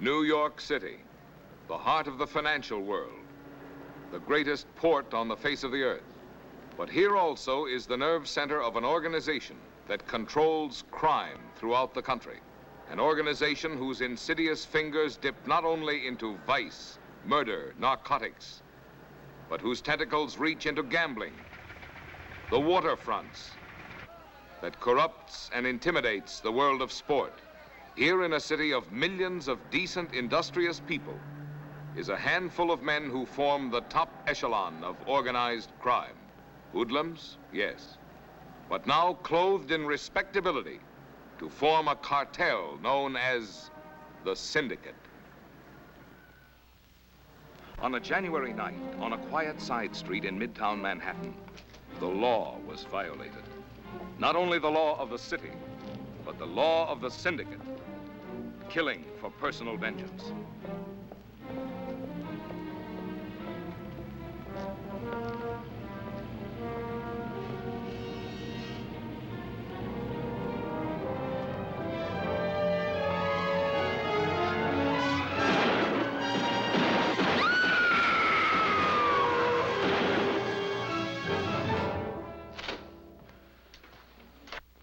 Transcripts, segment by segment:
New York City, the heart of the financial world, the greatest port on the face of the earth. But here also is the nerve center of an organization that controls crime throughout the country. An organization whose insidious fingers dip not only into vice, murder, narcotics, but whose tentacles reach into gambling, the waterfronts, that corrupts and intimidates the world of sport. Here in a city of millions of decent, industrious people is a handful of men who form the top echelon of organized crime. Hoodlums, yes, but now clothed in respectability to form a cartel known as the Syndicate. On a January night, on a quiet side street in Midtown Manhattan, the law was violated. Not only the law of the city, but the law of the Syndicate. Killing for personal vengeance.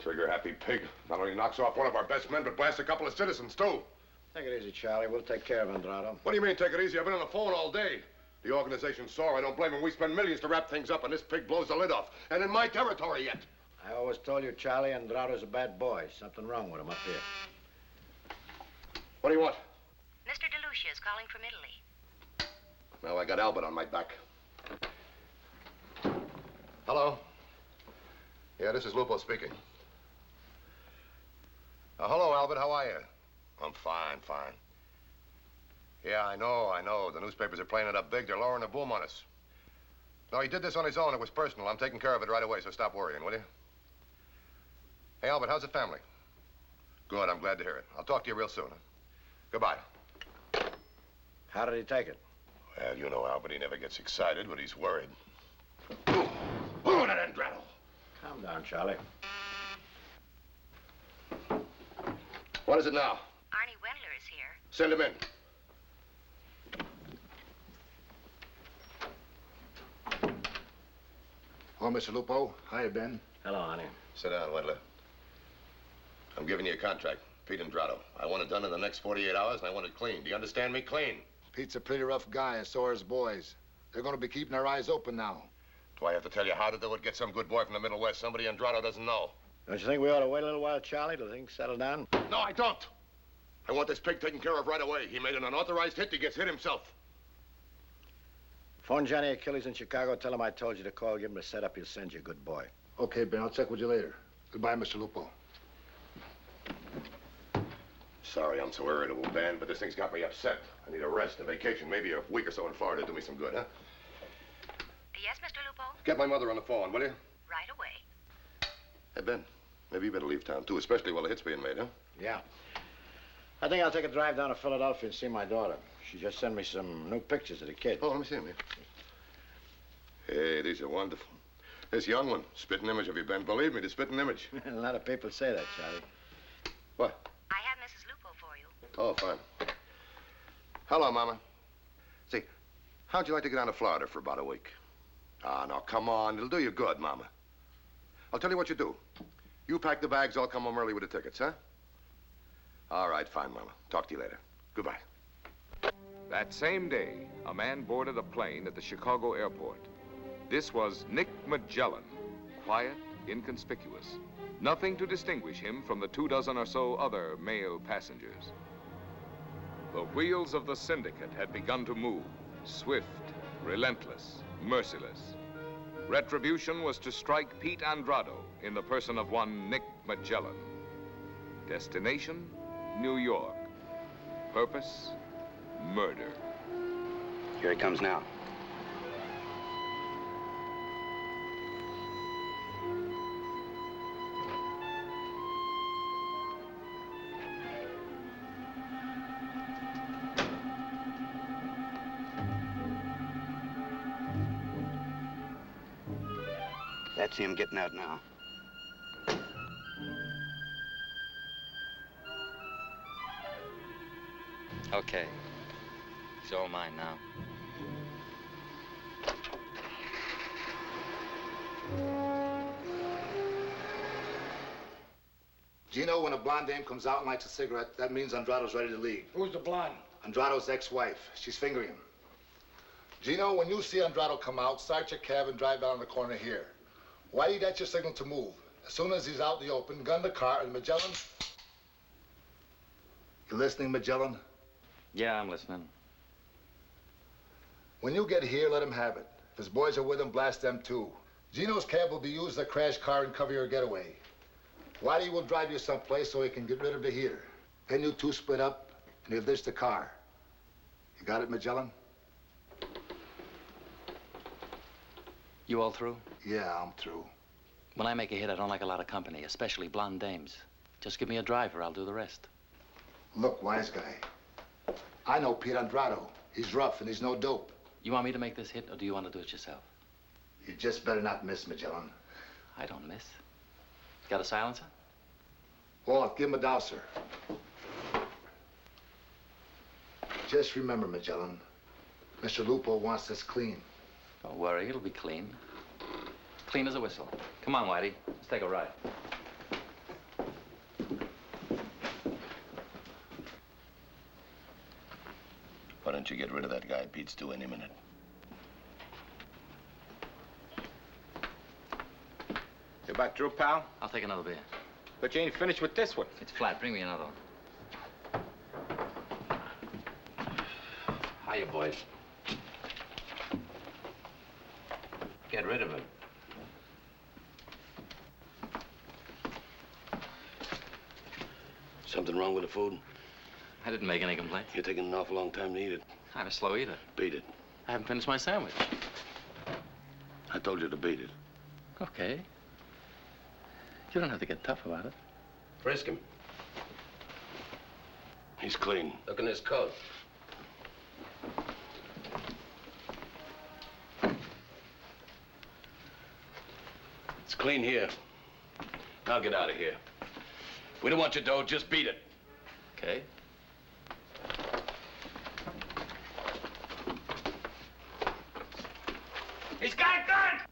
Trigger-happy pig. Not only knocks off one of our best men, but blasts a couple of citizens, too. Take it easy, Charlie. We'll take care of Andrade. What do you mean, take it easy? I've been on the phone all day. The organization's sore. I don't blame them. We spend millions to wrap things up, and this pig blows the lid off. And in my territory yet. I always told you, Charlie, Andrade's a bad boy. Something wrong with him up here. What do you want? Mr. DeLucia is calling from Italy. Well, I got Albert on my back. Hello? Yeah, this is Lupo speaking. Hello, Albert. How are you? I'm fine, fine. Yeah, I know. The newspapers are playing it up big. They're lowering the boom on us. No, he did this on his own. It was personal. I'm taking care of it right away, so stop worrying, will you? Hey, Albert, how's the family? Good, I'm glad to hear it. I'll talk to you real soon. Huh? Goodbye. How did he take it? Well, you know Albert, he never gets excited, but he's worried. Boom! Boom, that Andrade! Calm down, Charlie. What is it now? Arnie Wendler is here. Send him in. Hello, Mr. Lupo. Hiya, Ben. Hello, honey. Sit down, Wendler. I'm giving you a contract. Pete Andrade. I want it done in the next 48 hours, and I want it clean. Do you understand me? Clean. Pete's a pretty rough guy, and so are his boys. They're going to be keeping their eyes open now. Do I have to tell you how to do it? Get some good boy from the Middle West. Somebody Andrade doesn't know. Don't you think we ought to wait a little while, Charlie, till things settle down? No, I don't. I want this pig taken care of right away. He made an unauthorized hit. He gets hit himself. Phone Johnny Achilles in Chicago. Tell him I told you to call. Give him a setup. He'll send you a good boy. Okay, Ben. I'll check with you later. Goodbye, Mr. Lupo. Sorry I'm so irritable, Ben, but this thing's got me upset. I need a rest, a vacation, maybe a week or so in Florida to do me some good, huh? Yes, Mr. Lupo? Get my mother on the phone, will you? Right away. Hey, Ben, maybe you better leave town, too, especially while the hit's being made, huh? Yeah. I think I'll take a drive down to Philadelphia and see my daughter. She just sent me some new pictures of the kid. Oh, let me see them, yeah. Hey, these are wonderful. This young one, spitting image of you, Ben. Believe me, the spitting image. A lot of people say that, Charlie. What? I have Mrs. Lupo for you. Oh, fine. Hello, Mama. Say, how'd you like to get down to Florida for about a week? Ah, now, come on. It'll do you good, Mama. I'll tell you what you do. You pack the bags, I'll come home early with the tickets, huh? All right, fine, Mama. Talk to you later. Goodbye. That same day, a man boarded a plane at the Chicago airport. This was Nick Magellan, quiet, inconspicuous. Nothing to distinguish him from the 24 or so other male passengers. The wheels of the syndicate had begun to move, swift, relentless, merciless. Retribution was to strike Pete Andrade in the person of one Nick Magellan. Destination, New York. Purpose, murder. Here he comes now. That's him getting out now. Okay. He's all mine now. Gino, when a blonde dame comes out and lights a cigarette, that means Andrado's ready to leave. Who's the blonde? Andrado's ex-wife. She's fingering him. Gino, when you see Andrado come out, start your cab and drive down the corner here. Whitey, that's your signal to move. As soon as he's out in the open, gun the car, and Magellan... You listening, Magellan? Yeah, I'm listening. When you get here, let him have it. If his boys are with him, blast them too. Gino's cab will be used as a crash car and cover your getaway. Whitey will drive you someplace so he can get rid of the heater. Then you two split up, and he'll ditch the car. You got it, Magellan? You all through? Yeah, I'm through. When I make a hit, I don't like a lot of company, especially blonde dames. Just give me a driver, I'll do the rest. Look, wise guy. I know Pete Andrado. He's rough and he's no dope. You want me to make this hit, or do you want to do it yourself? You just better not miss, Magellan. I don't miss. Got a silencer? Walt, give him a douser. Just remember, Magellan, Mr. Lupo wants this clean. Don't worry, it'll be clean. Clean as a whistle. Come on, Whitey. Let's take a ride. Why don't you get rid of that guy? Pete's due any minute. You back through, pal? I'll take another beer. But you ain't finished with this one. It's flat. Bring me another one. Hiya, boys. Get rid of him. Something wrong with the food? I didn't make any complaints. You're taking an awful long time to eat it. I'm a slow eater. Beat it. I haven't finished my sandwich. I told you to beat it. Okay. You don't have to get tough about it. Frisk him. He's clean. Look in his coat. It's clean here. Now get out of here. We don't want your dough, just beat it. Okay. He's got a gun!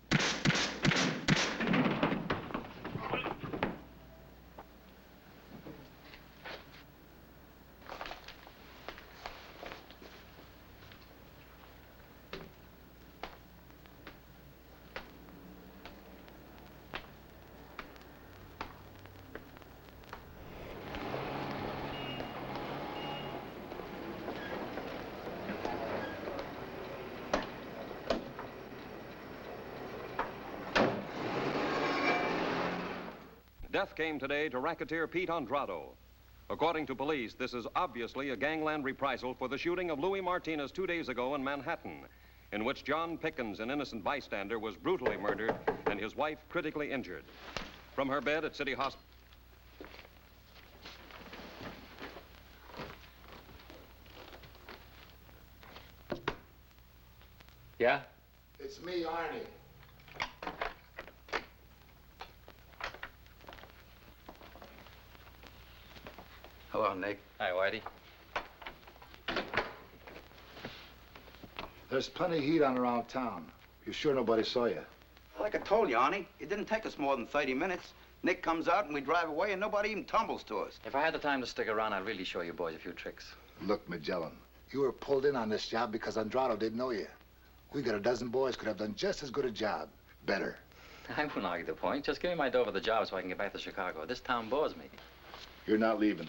Death came today to racketeer Pete Andrado. According to police, this is obviously a gangland reprisal for the shooting of Louis Martinez 2 days ago in Manhattan, in which John Pickens, an innocent bystander, was brutally murdered and his wife critically injured. From her bed at City Hospital. Yeah? It's me, Arnie. Hello, Nick. Hi, Whitey. There's plenty of heat on around town. You sure nobody saw you? Like I told you, Arnie, it didn't take us more than 30 minutes. Nick comes out and we drive away and nobody even tumbles to us. If I had the time to stick around, I'd really show you boys a few tricks. Look, Magellan, you were pulled in on this job because Andrado didn't know you. We got a dozen boys could have done just as good a job. Better. I wouldn't argue the point. Just give me my dough for the job so I can get back to Chicago. This town bores me. You're not leaving.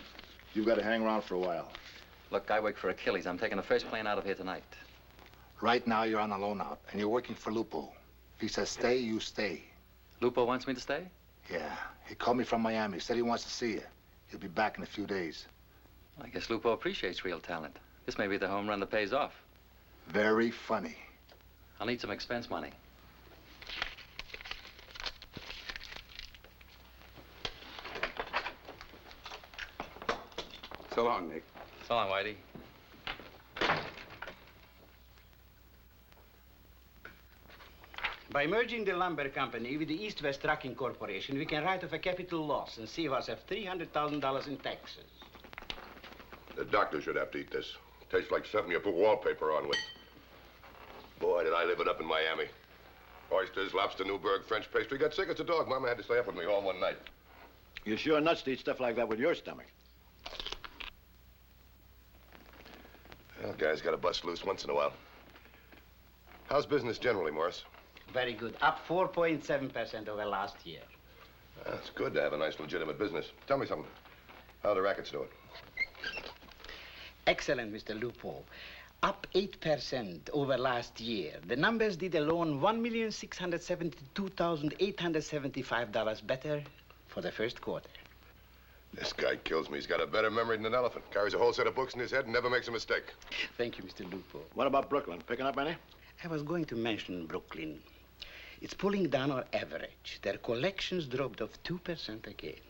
You've got to hang around for a while. Look, I work for Achilles. I'm taking the first plane out of here tonight. Right now, you're on a loan out, and you're working for Lupo. If he says stay, you stay. Lupo wants me to stay? Yeah. He called me from Miami. Said he wants to see you. He'll be back in a few days. I guess Lupo appreciates real talent. This may be the home run that pays off. Very funny. I'll need some expense money. So long, Nick. So long, Whitey. By merging the lumber company with the East-West Trucking Corporation, we can write off a capital loss and save ourselves $300,000 in taxes. The doctor should have to eat this. Tastes like something you put wallpaper on with. Boy, did I live it up in Miami. Oysters, lobster, Newburgh, French pastry. Got sick as a dog. Mama had to stay up with me all one night. You're sure nuts to eat stuff like that with your stomach. Well, guys got to bust loose once in a while. How's business generally, Morris? Very good. Up 4.7% over last year. It's good to have a nice, legitimate business. Tell me something. How are the rackets doing? Excellent, Mr. Lupo. Up 8% over last year. The numbers did alone $1,672,875 better for the first quarter. This guy kills me. He's got a better memory than an elephant. Carries a whole set of books in his head and never makes a mistake. Thank you, Mr. Lupo. What about Brooklyn? Picking up any? I was going to mention Brooklyn. It's pulling down our average. Their collections dropped off 2% again.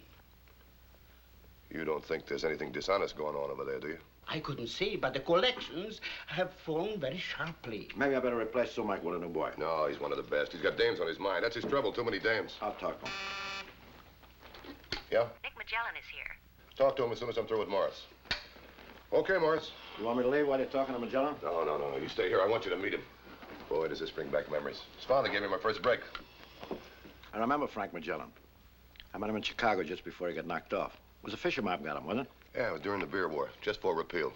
You don't think there's anything dishonest going on over there, do you? I couldn't say, but the collections have fallen very sharply. Maybe I better replace Sumac with a new boy. No, he's one of the best. He's got dames on his mind. That's his trouble, too many dames. I'll talk to him. Yeah? Nick Magellan is here. Talk to him as soon as I'm through with Morris. Okay, Morris. You want me to leave while you're talking to Magellan? No. You stay here. I want you to meet him. Boy, does this bring back memories. His father gave me my first break. I remember Frank Magellan. I met him in Chicago just before he got knocked off. It was a Fisher mob got him, wasn't it? Yeah, it was during the beer war, just for repeal.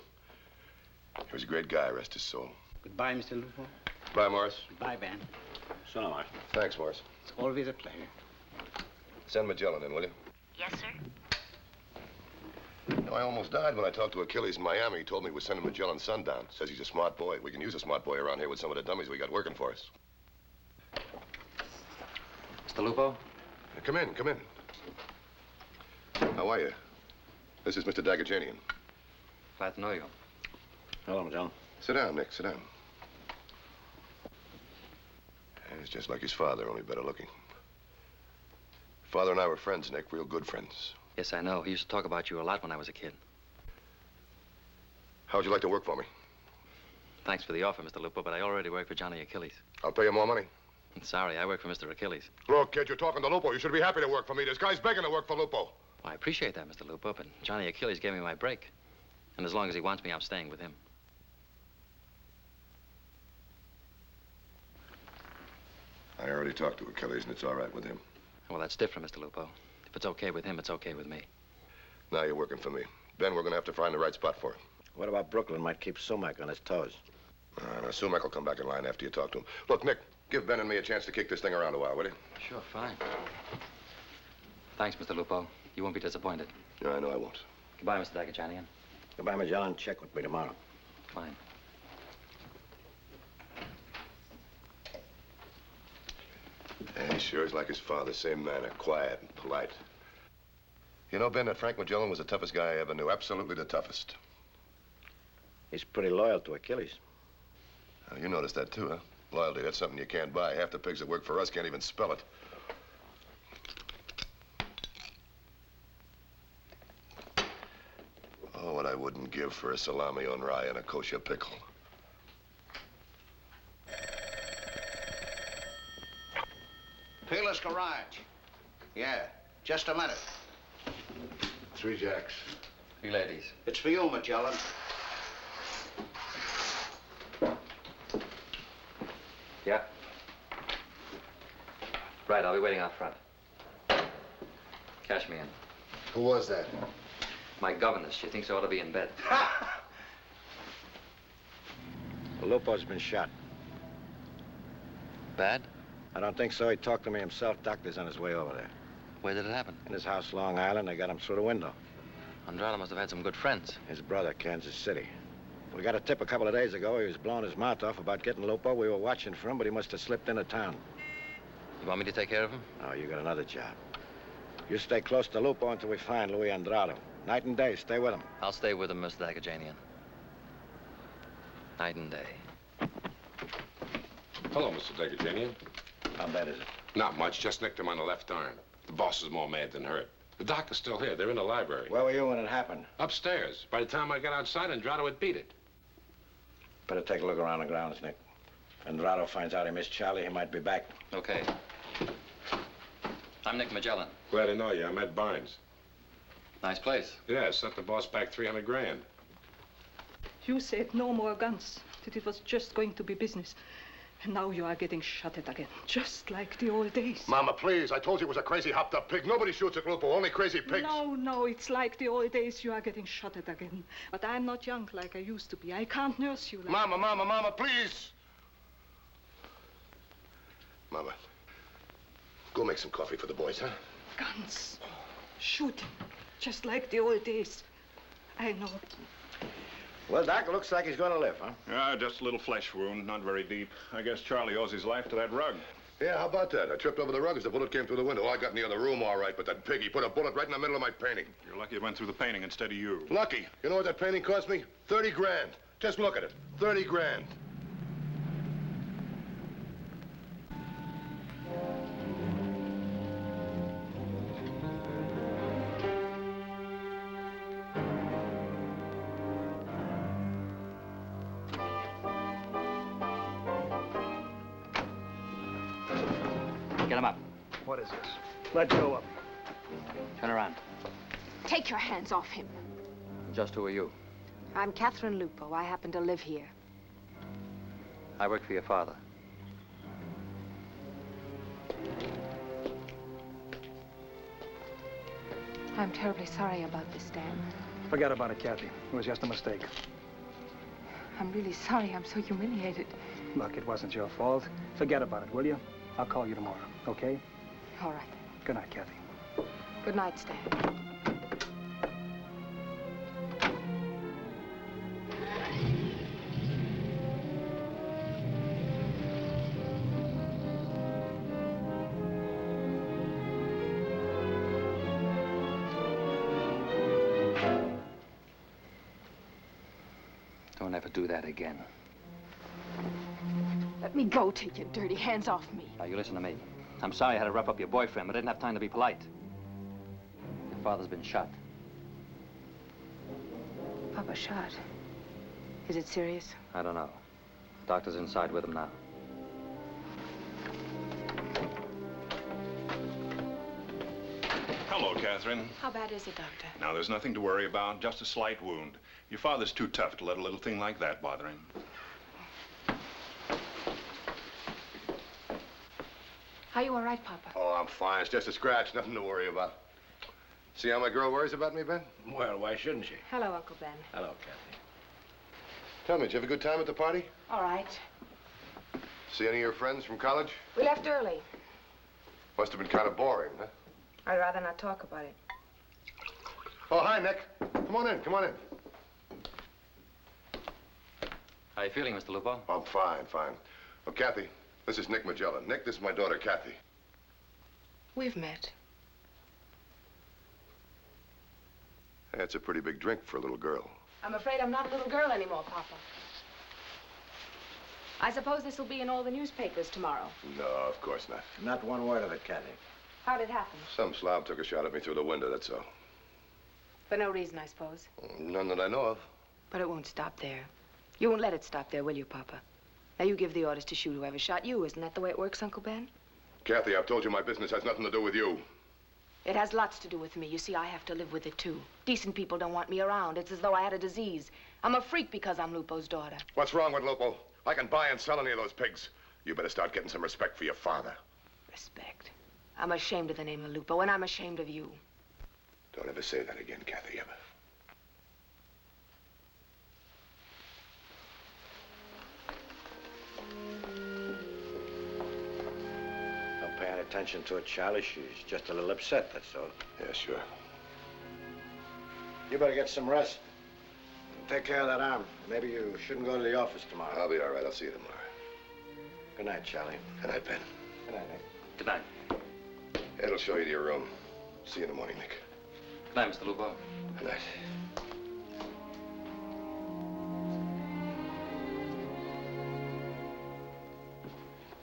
He was a great guy, rest his soul. Goodbye, Mr. Lupo. Bye, Morris. Goodbye, Ben. So am I. Thanks, Morris. It's always a pleasure. Send Magellan in, will you? Yes, sir. You know, I almost died when I talked to Achilles in Miami. He told me we're sending Magellan sundown. Says he's a smart boy. We can use a smart boy around here with some of the dummies we got working for us. Mr. Lupo? Come in. How are you? This is Mr. Dagajanian. Glad to know you. Hello, Magellan. Sit down, Nick, sit down. He's just like his father, only better looking. Father and I were friends, Nick, real good friends. Yes, I know. He used to talk about you a lot when I was a kid. How would you like to work for me? Thanks for the offer, Mr. Lupo, but I already work for Johnny Achilles. I'll pay you more money. Sorry, I work for Mr. Achilles. Look, kid, you're talking to Lupo. You should be happy to work for me. This guy's begging to work for Lupo. Well, I appreciate that, Mr. Lupo, but Johnny Achilles gave me my break. And as long as he wants me, I'm staying with him. I already talked to Achilles, and it's all right with him. Well, that's different, Mr. Lupo. If it's okay with him, it's okay with me. Now you're working for me. Then we're going to have to find the right spot for it. What about Brooklyn? Might keep Sumac on his toes. Now, Sumac will come back in line after you talk to him. Look, Nick, give Ben and me a chance to kick this thing around a while, will you? Sure, fine. Thanks, Mr. Lupo. You won't be disappointed. No, I know I won't. Goodbye, Mr. Dagajanian. Goodbye, Magellan. Check with me tomorrow. Fine. Yeah, he sure is like his father, same manner, quiet and polite. You know, Ben, that Frank Magellan was the toughest guy I ever knew, absolutely the toughest. He's pretty loyal to Achilles. You noticed that too, huh? Loyalty, that's something you can't buy. Half the pigs that work for us can't even spell it. Oh, what I wouldn't give for a salami on rye and a kosher pickle. Peerless Garage. Yeah, just a minute. 3 jacks. 3 ladies. It's for you, Magellan. Yeah? Right, I'll be waiting out front. Cash me in. Who was that? My governess. She thinks I ought to be in bed. Lupo's been shot. Bad? I don't think so. He talked to me himself. Doctor's on his way over there. Where did it happen? In his house, Long Island. They got him through the window. Andrade must have had some good friends. His brother, Kansas City. We got a tip a couple of days ago. He was blowing his mouth off about getting Lupo. We were watching for him, but he must have slipped into town. You want me to take care of him? No, you got another job. You stay close to Lupo until we find Louis Andrade. Night and day, stay with him. I'll stay with him, Mr. Dagajanian. Night and day. Hello, Mr. Dagajanian. How bad is it? Not much, just nicked him on the left arm. The boss is more mad than hurt. The doctor's still here. They're in the library. Where were you when it happened? Upstairs. By the time I got outside, Andrade had beat it. Better take a look around the grounds, Nick. If Andrade finds out he missed Charlie, he might be back. Okay. I'm Nick Magellan. Glad to know you. I'm Ed Barnes. Nice place. Yeah, sent the boss back 300 grand. You said no more guns, that it was just going to be business. And now you are getting shot at again, just like the old days. Mama, please. I told you it was a crazy hopped-up pig. Nobody shoots at Lupo, only crazy pigs. No, it's like the old days. You are getting shot at again. But I'm not young like I used to be. I can't nurse you like... Mama, please. Mama, go make some coffee for the boys, huh? Guns. Shooting. Just like the old days. I know. Well, Doc, it looks like he's going to live, huh? Yeah, just a little flesh wound, not very deep. I guess Charlie owes his life to that rug. Yeah, how about that? I tripped over the rug as the bullet came through the window. I got in the other room all right, but that pig, he put a bullet right in the middle of my painting. You're lucky it went through the painting instead of you. Lucky. You know what that painting cost me? 30 grand. Just look at it. 30 grand. Get him up. What is this? Let Joe up. Turn around. Take your hands off him. Just who are you? I'm Catherine Lupo. I happen to live here. I work for your father. I'm terribly sorry about this, Dan. Forget about it, Kathy. It was just a mistake. I'm really sorry. I'm so humiliated. Look, it wasn't your fault. Forget about it, will you? I'll call you tomorrow, okay? All right. Good night, Kathy. Good night, Stan. Don't ever do that again. Let me go. Take your dirty hands off me. Now, you listen to me. I'm sorry I had to rough up your boyfriend, but I didn't have time to be polite. Your father's been shot. Papa shot. Is it serious? I don't know. Doctor's inside with him now. Hello, Catherine. How bad is it, Doctor? Now, there's nothing to worry about, just a slight wound. Your father's too tough to let a little thing like that bother him. Are you all right, Papa? Oh, I'm fine. It's just a scratch. Nothing to worry about. See how my girl worries about me, Ben? Well, why shouldn't she? Hello, Uncle Ben. Hello, Kathy. Tell me, did you have a good time at the party? All right. See any of your friends from college? We left early. Must have been kind of boring, huh? I'd rather not talk about it. Oh, hi, Nick. Come on in, come on in. How are you feeling, Mr. Lupo? I'm fine, fine. Well, Kathy, this is Nick Magellan. Nick, this is my daughter, Kathy. We've met. That's a pretty big drink for a little girl. I'm afraid I'm not a little girl anymore, Papa. I suppose this will be in all the newspapers tomorrow. No, of course not. Not one word of it, Kathy. How'd it happen? Some slob took a shot at me through the window, that's all. For no reason, I suppose. None that I know of. But it won't stop there. You won't let it stop there, will you, Papa? Now, you give the orders to shoot whoever shot you. Isn't that the way it works, Uncle Ben? Kathy, I've told you my business has nothing to do with you. It has lots to do with me. You see, I have to live with it, too. Decent people don't want me around. It's as though I had a disease. I'm a freak because I'm Lupo's daughter. What's wrong with Lupo? I can buy and sell any of those pigs. You better start getting some respect for your father. Respect? I'm ashamed of the name of Lupo, and I'm ashamed of you. Don't ever say that again, Kathy, ever. Don't pay any attention to it, Charlie. She's just a little upset, that's all. Yeah, sure. You better get some rest. Take care of that arm. Maybe you shouldn't go to the office tomorrow. I'll be all right. I'll see you tomorrow. Good night, Charlie. Good night, Ben. Good night, Nick. Good night. It'll show you to your room. See you in the morning, Nick. Good night, Mr. Lupo. Good night.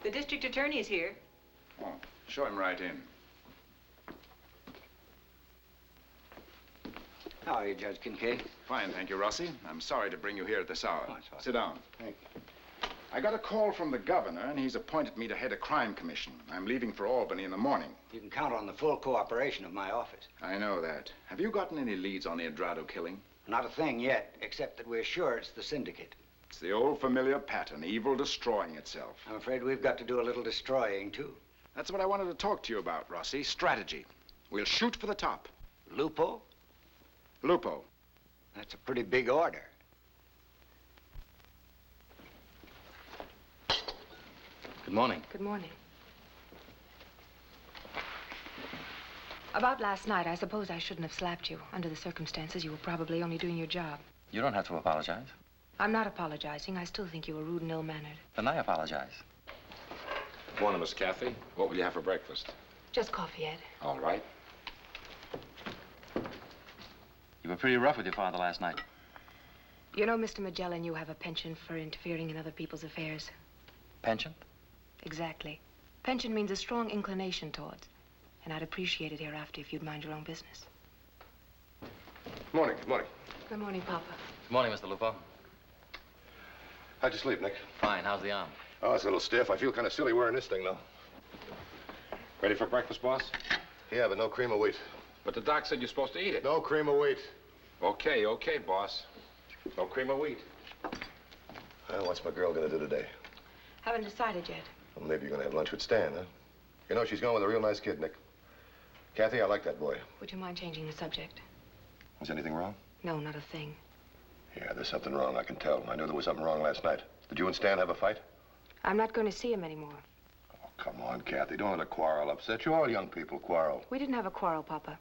The district attorney is here. Oh, show him right in. How are you, Judge Kincaid? Fine, thank you, Rossi. I'm sorry to bring you here at this hour. Oh, sit down. Thank you. I got a call from the governor, and he's appointed me to head a crime commission. I'm leaving for Albany in the morning. You can count on the full cooperation of my office. I know that. Have you gotten any leads on the Andrado killing? Not a thing yet, except that we're sure it's the syndicate. It's the old familiar pattern, evil destroying itself. I'm afraid we've got to do a little destroying, too. That's what I wanted to talk to you about, Rossi. Strategy. We'll shoot for the top. Lupo? Lupo. That's a pretty big order. Good morning. Good morning. About last night, I suppose I shouldn't have slapped you. Under the circumstances, you were probably only doing your job. You don't have to apologize. I'm not apologizing. I still think you were rude and ill-mannered. Then I apologize. Morning, Miss Kathy. What will you have for breakfast? Just coffee, Ed. All right. You were pretty rough with your father last night. You know, Mr. Magellan, you have a penchant for interfering in other people's affairs. Penchant? Exactly. Penchant means a strong inclination towards. And I'd appreciate it hereafter if you'd mind your own business. Morning, good morning. Good morning, Papa. Good morning, Mr. Lupo. How'd you sleep, Nick? Fine. How's the arm? Oh, it's a little stiff. I feel kind of silly wearing this thing, though. Ready for breakfast, boss? Yeah, but no cream of wheat. But the doc said you're supposed to eat it. No cream of wheat. Okay, okay, boss. No cream of wheat. Well, what's my girl gonna do today? Haven't decided yet. Well, maybe you're gonna have lunch with Stan, huh? You know, she's going with a real nice kid, Nick. Kathy, I like that boy. Would you mind changing the subject? Is anything wrong? No, not a thing. Yeah, there's something wrong, I can tell. I knew there was something wrong last night. Did you and Stan have a fight? I'm not going to see him anymore. Oh, come on, Kathy. Don't let a quarrel upset you. All young people quarrel. We didn't have a quarrel, Papa.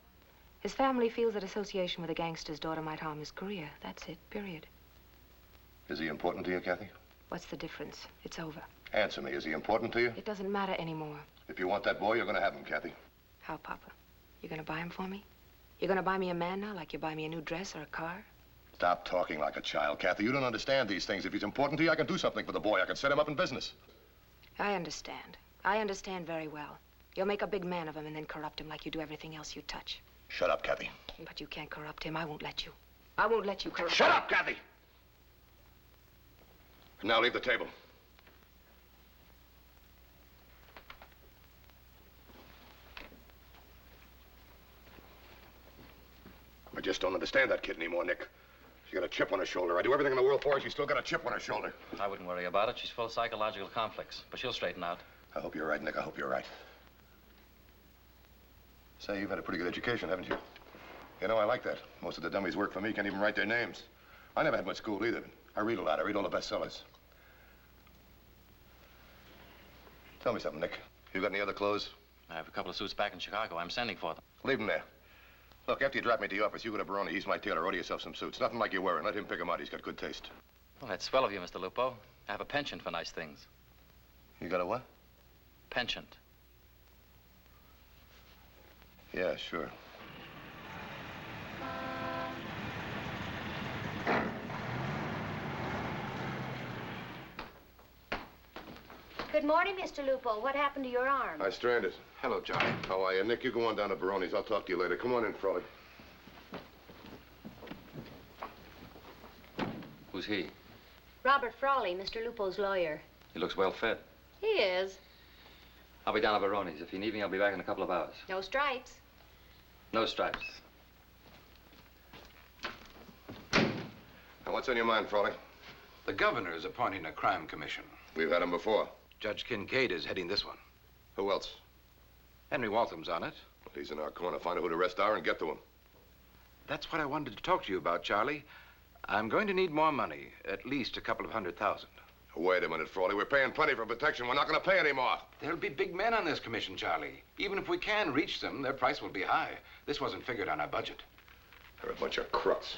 His family feels that association with a gangster's daughter might harm his career. That's it, period. Is he important to you, Kathy? What's the difference? It's over. Answer me. Is he important to you? It doesn't matter anymore. If you want that boy, you're gonna have him, Kathy. How, Papa? You're gonna buy him for me? You're gonna buy me a man now, like you buy me a new dress or a car? Stop talking like a child, Kathy. You don't understand these things. If he's important to you, I can do something for the boy. I can set him up in business. I understand. I understand very well. You'll make a big man of him and then corrupt him like you do everything else you touch. Shut up, Kathy. But you can't corrupt him. I won't let you. I won't let you corrupt him. Shut up, Kathy! Now leave the table. I just don't understand that kid anymore, Nick. She got a chip on her shoulder. I do everything in the world for her. She's still got a chip on her shoulder. I wouldn't worry about it. She's full of psychological conflicts, but she'll straighten out. I hope you're right, Nick. I hope you're right. Say, you've had a pretty good education, haven't you? You know, I like that. Most of the dummies work for me can't even write their names. I never had much school either. I read a lot. I read all the bestsellers. Tell me something, Nick. You got any other clothes? I have a couple of suits back in Chicago. I'm sending for them. Leave them there. Look, after you drop me to the office, you go to Baroni. He's my tailor. Order yourself some suits. Nothing like you're wearing. Let him pick them out. He's got good taste. Well, that's swell of you, Mr. Lupo. I have a penchant for nice things. You got a what? Penchant. Yeah, sure. Good morning, Mr. Lupo. What happened to your arm? I stranded. Hello, Johnny. How are you? Nick, you go on down to Baroni's. I'll talk to you later. Come on in, Frawley. Who's he? Robert Frawley, Mr. Lupo's lawyer. He looks well fed. He is. I'll be down at Baroni's. If you need me, I'll be back in a couple of hours. No stripes. No stripes. Now, what's on your mind, Frawley? The governor is appointing a crime commission. We've had him before. Judge Kincaid is heading this one. Who else? Henry Waltham's on it. Well, he's in our corner. Find out who the rest are and get to him. That's what I wanted to talk to you about, Charlie. I'm going to need more money, at least a couple of $100,000. Wait a minute, Frawley. We're paying plenty for protection. We're not going to pay any more. There'll be big men on this commission, Charlie. Even if we can reach them, their price will be high. This wasn't figured on our budget. They're a bunch of crooks.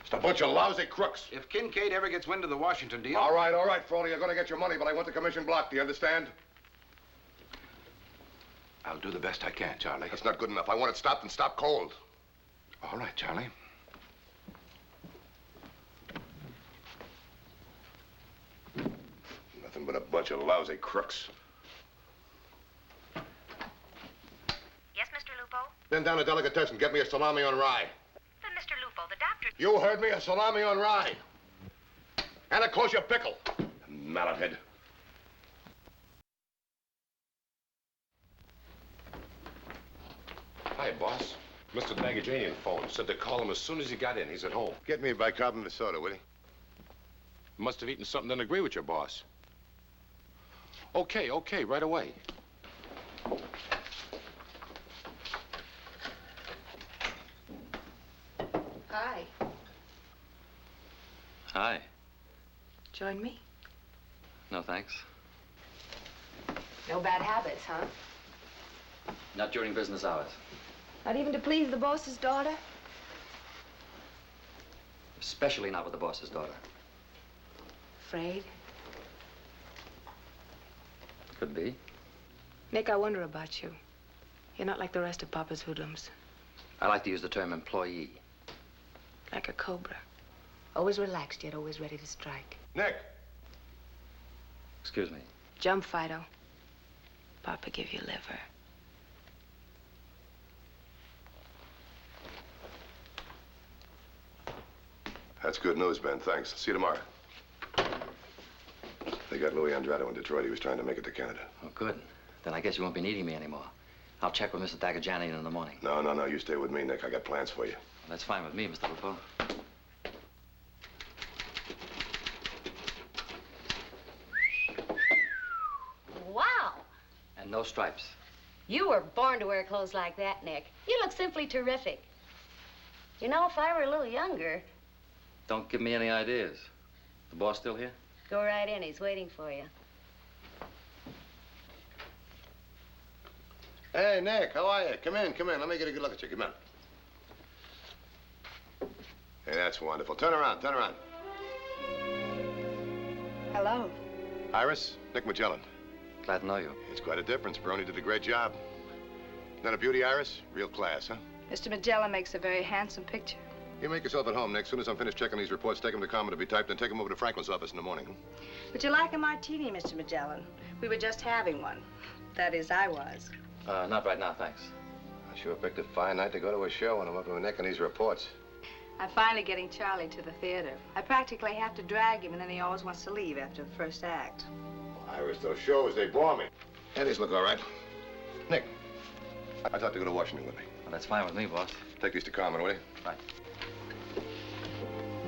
Just a bunch of lousy crooks. If Kincaid ever gets wind of the Washington deal... All right, Frawley. You're going to get your money, but I want the commission blocked. Do you understand? I'll do the best I can, Charlie. That's not good enough. I want it stopped and stopped cold. All right, Charlie. Nothing but a bunch of lousy crooks. Yes, Mr. Lupo? Then down to Delicatessen. Get me a salami on rye. But, Mr. Lupo, the doctor... You heard me, a salami on rye. And a kosher pickle. Mallet head. Hi, boss. Mr. Dagajanian phoned. Said to call him as soon as he got in. He's at home. Get me a bicarbonate of soda, will you? Must have eaten something that didn't agree with your boss. Okay, right away. Hi. Hi. Join me? No, thanks. No bad habits, huh? Not during business hours. Not even to please the boss's daughter? Especially not with the boss's daughter. Afraid? Could be. Nick, I wonder about you. You're not like the rest of Papa's hoodlums. I like to use the term employee. Like a cobra. Always relaxed, yet always ready to strike. Nick! Excuse me. Jump, Fido. Papa give you liver. That's good news, Ben. Thanks. See you tomorrow. They got Louis Andrade in Detroit. He was trying to make it to Canada. Oh, good. Then I guess you won't be needing me anymore. I'll check with Mr. Dagajanian in the morning. No. You stay with me, Nick. I got plans for you. Well, that's fine with me, Mr. Lupo. Wow. And no stripes. You were born to wear clothes like that, Nick. You look simply terrific. You know, if I were a little younger... Don't give me any ideas. The boss still here? Go right in. He's waiting for you. Hey, Nick, how are you? Come in. Let me get a good look at you. Come on. Hey, that's wonderful. Turn around. Hello. Iris, Nick Magellan. Glad to know you. It's quite a difference. Baroni did a great job. Not a beauty, Iris? Real class, huh? Mr. Magellan makes a very handsome picture. You make yourself at home, Nick. As soon as I'm finished checking these reports, take them to Carmen to be typed, and take them over to Franklin's office in the morning. Would you like a martini, Mr. Magellan? We were just having one. That is, I was. Not right now, thanks. I sure picked a fine night to go to a show when I'm up to my neck in these reports. I'm finally getting Charlie to the theater. I practically have to drag him, and then he always wants to leave after the first act. Iris, those shows, they bore me. Yeah, these look all right. Nick, I'd like to go to Washington with me. Well, that's fine with me, boss. Take these to Carmen, will you? Right.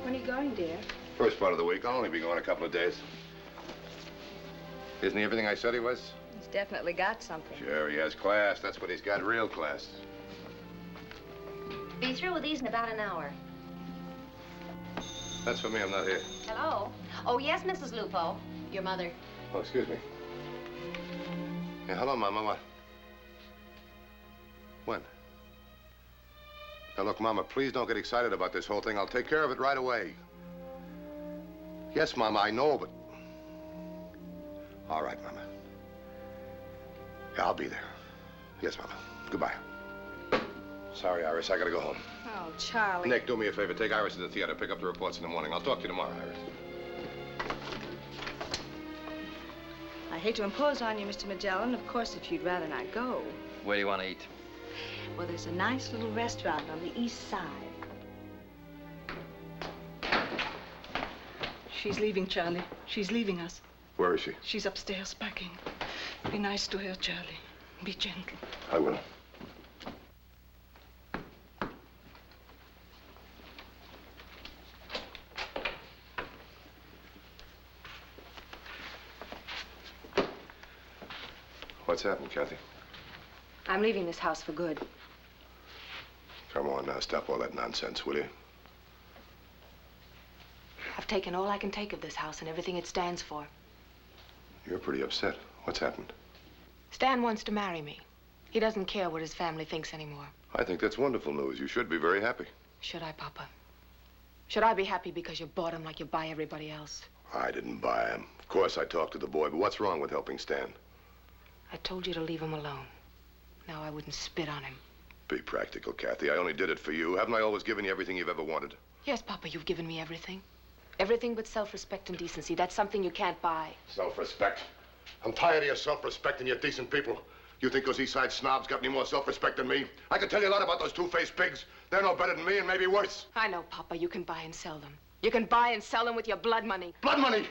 When are you going, dear? First part of the week. I'll only be going a couple of days. Isn't he everything I said he was? He's definitely got something. Sure, he has class. That's what he's got, real class. Be through with these in about an hour. That's for me. I'm not here. Hello? Oh, yes, Mrs. Lupo. Your mother. Oh, excuse me. Yeah, hello, Mama. What? When? Now, look, Mama, please don't get excited about this whole thing. I'll take care of it right away. Yes, Mama, I know, but... All right, Mama. Yeah, I'll be there. Yes, Mama. Goodbye. Sorry, Iris, I gotta go home. Oh, Charlie. Nick, do me a favor. Take Iris to the theater. Pick up the reports in the morning. I'll talk to you tomorrow, Iris. I hate to impose on you, Mr. Magellan. Of course, if you'd rather not go. Where do you want to eat? Well, there's a nice little restaurant on the east side. She's leaving, Charlie. She's leaving us. Where is she? She's upstairs packing. Be nice to her, Charlie. Be gentle. I will. What's happened, Kathy? I'm leaving this house for good. Come on now, stop all that nonsense, will you? I've taken all I can take of this house and everything it stands for. You're pretty upset. What's happened? Stan wants to marry me. He doesn't care what his family thinks anymore. I think that's wonderful news. You should be very happy. Should I, Papa? Should I be happy because you bought him like you buy everybody else? I didn't buy him. Of course I talked to the boy, but what's wrong with helping Stan? I told you to leave him alone. Now I wouldn't spit on him. Be practical, Kathy. I only did it for you. Haven't I always given you everything you've ever wanted? Yes, Papa, you've given me everything. Everything but self-respect and decency. That's something you can't buy. Self-respect? I'm tired of your self-respect and your decent people. You think those East Side snobs got any more self-respect than me? I can tell you a lot about those two-faced pigs. They're no better than me and maybe worse. I know, Papa. You can buy and sell them. You can buy and sell them with your blood money. Blood money?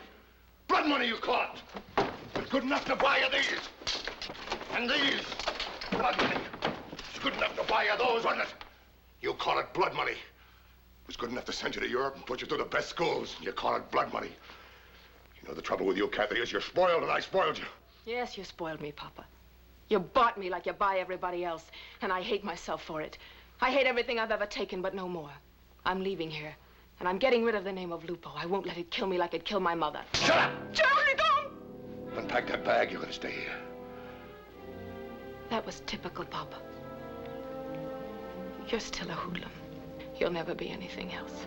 Blood money, you call it? It's good enough to buy you these. And these. Blood money. It's good enough to buy you those, wasn't it? You call it blood money. It was good enough to send you to Europe and put you through the best schools, and you call it blood money. You know the trouble with you, Kathy, is you're spoiled, and I spoiled you. Yes, you spoiled me, Papa. You bought me like you buy everybody else, and I hate myself for it. I hate everything I've ever taken, but no more. I'm leaving here, and I'm getting rid of the name of Lupo. I won't let it kill me like it killed my mother. Shut up! Charlie, don't! Unpack that bag. You're gonna stay here. That was typical, Papa. You're still a hoodlum. You'll never be anything else.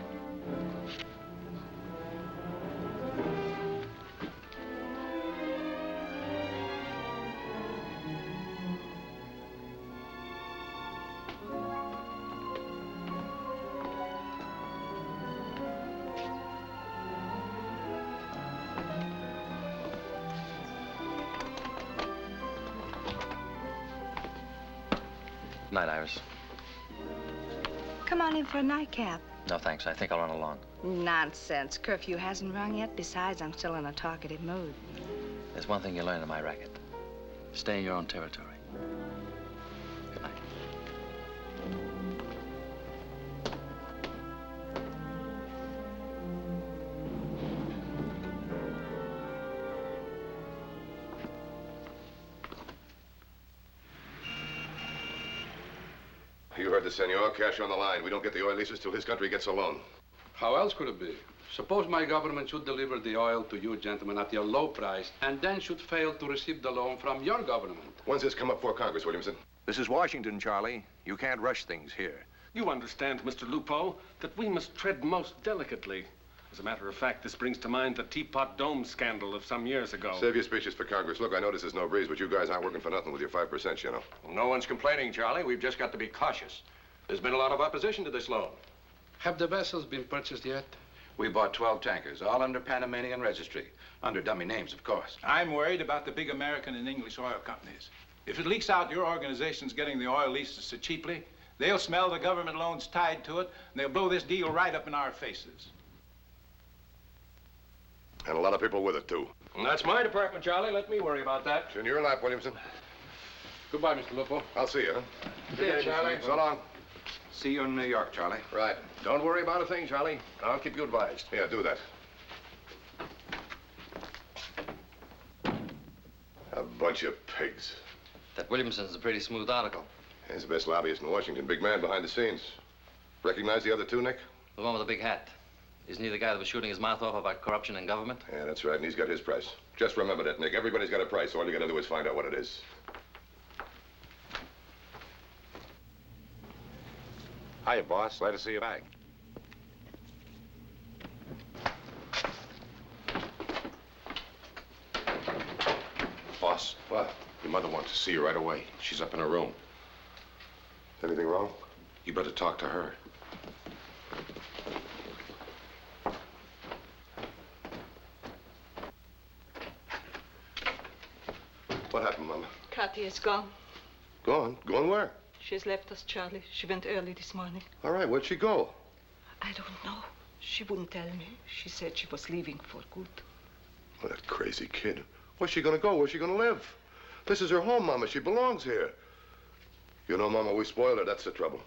Night, Iris. Come on in for a nightcap. No, thanks. I think I'll run along. Nonsense. Curfew hasn't rung yet. Besides, I'm still in a talkative mood. There's one thing you learn in my racket. Stay in your own territory. Good night. You heard the senor. Cash on the line. We don't get the oil leases till his country gets a loan. How else could it be? Suppose my government should deliver the oil to you gentlemen at your low price and then should fail to receive the loan from your government. When's this come up for Congress, Williamson? This is Washington, Charlie. You can't rush things here. You understand, Mr. Lupo, that we must tread most delicately. As a matter of fact, this brings to mind the Teapot Dome scandal of some years ago. Save your speeches for Congress. Look, I know this is no breeze, but you guys aren't working for nothing with your 5%, you know. Well, no one's complaining, Charlie. We've just got to be cautious. There's been a lot of opposition to this loan. Have the vessels been purchased yet? We bought 12 tankers, all under Panamanian registry. Under dummy names, of course. I'm worried about the big American and English oil companies. If it leaks out your organization's getting the oil leases so cheaply, they'll smell the government loans tied to it, and they'll blow this deal right up in our faces. And a lot of people with it, too. And that's my department, Charlie. Let me worry about that. It's in your lap, Williamson. Goodbye, Mr. Lupo. I'll see you, huh? Good day, Charlie. So long. See you in New York, Charlie. Right. Don't worry about a thing, Charlie. I'll keep you advised. Yeah, do that. A bunch of pigs. That Williamson's a pretty smooth article. He's the best lobbyist in Washington. Big man behind the scenes. Recognize the other two, Nick? The one with the big hat. Isn't he the guy that was shooting his mouth off about corruption in government? Yeah, that's right, and he's got his price. Just remember that, Nick. Everybody's got a price. All you gotta do is find out what it is. Hiya, boss. Glad to see you back. Boss. What? Your mother wants to see you right away. She's up in her room. Anything wrong? You better talk to her. What happened, Mama? Kathy is gone. Gone? Gone where? She's left us, Charlie. She went early this morning. All right, where'd she go? I don't know. She wouldn't tell me. She said she was leaving for good. Well, that crazy kid. Where's she gonna go? Where's she gonna live? This is her home, Mama. She belongs here. You know, Mama, we spoiled her. That's the trouble.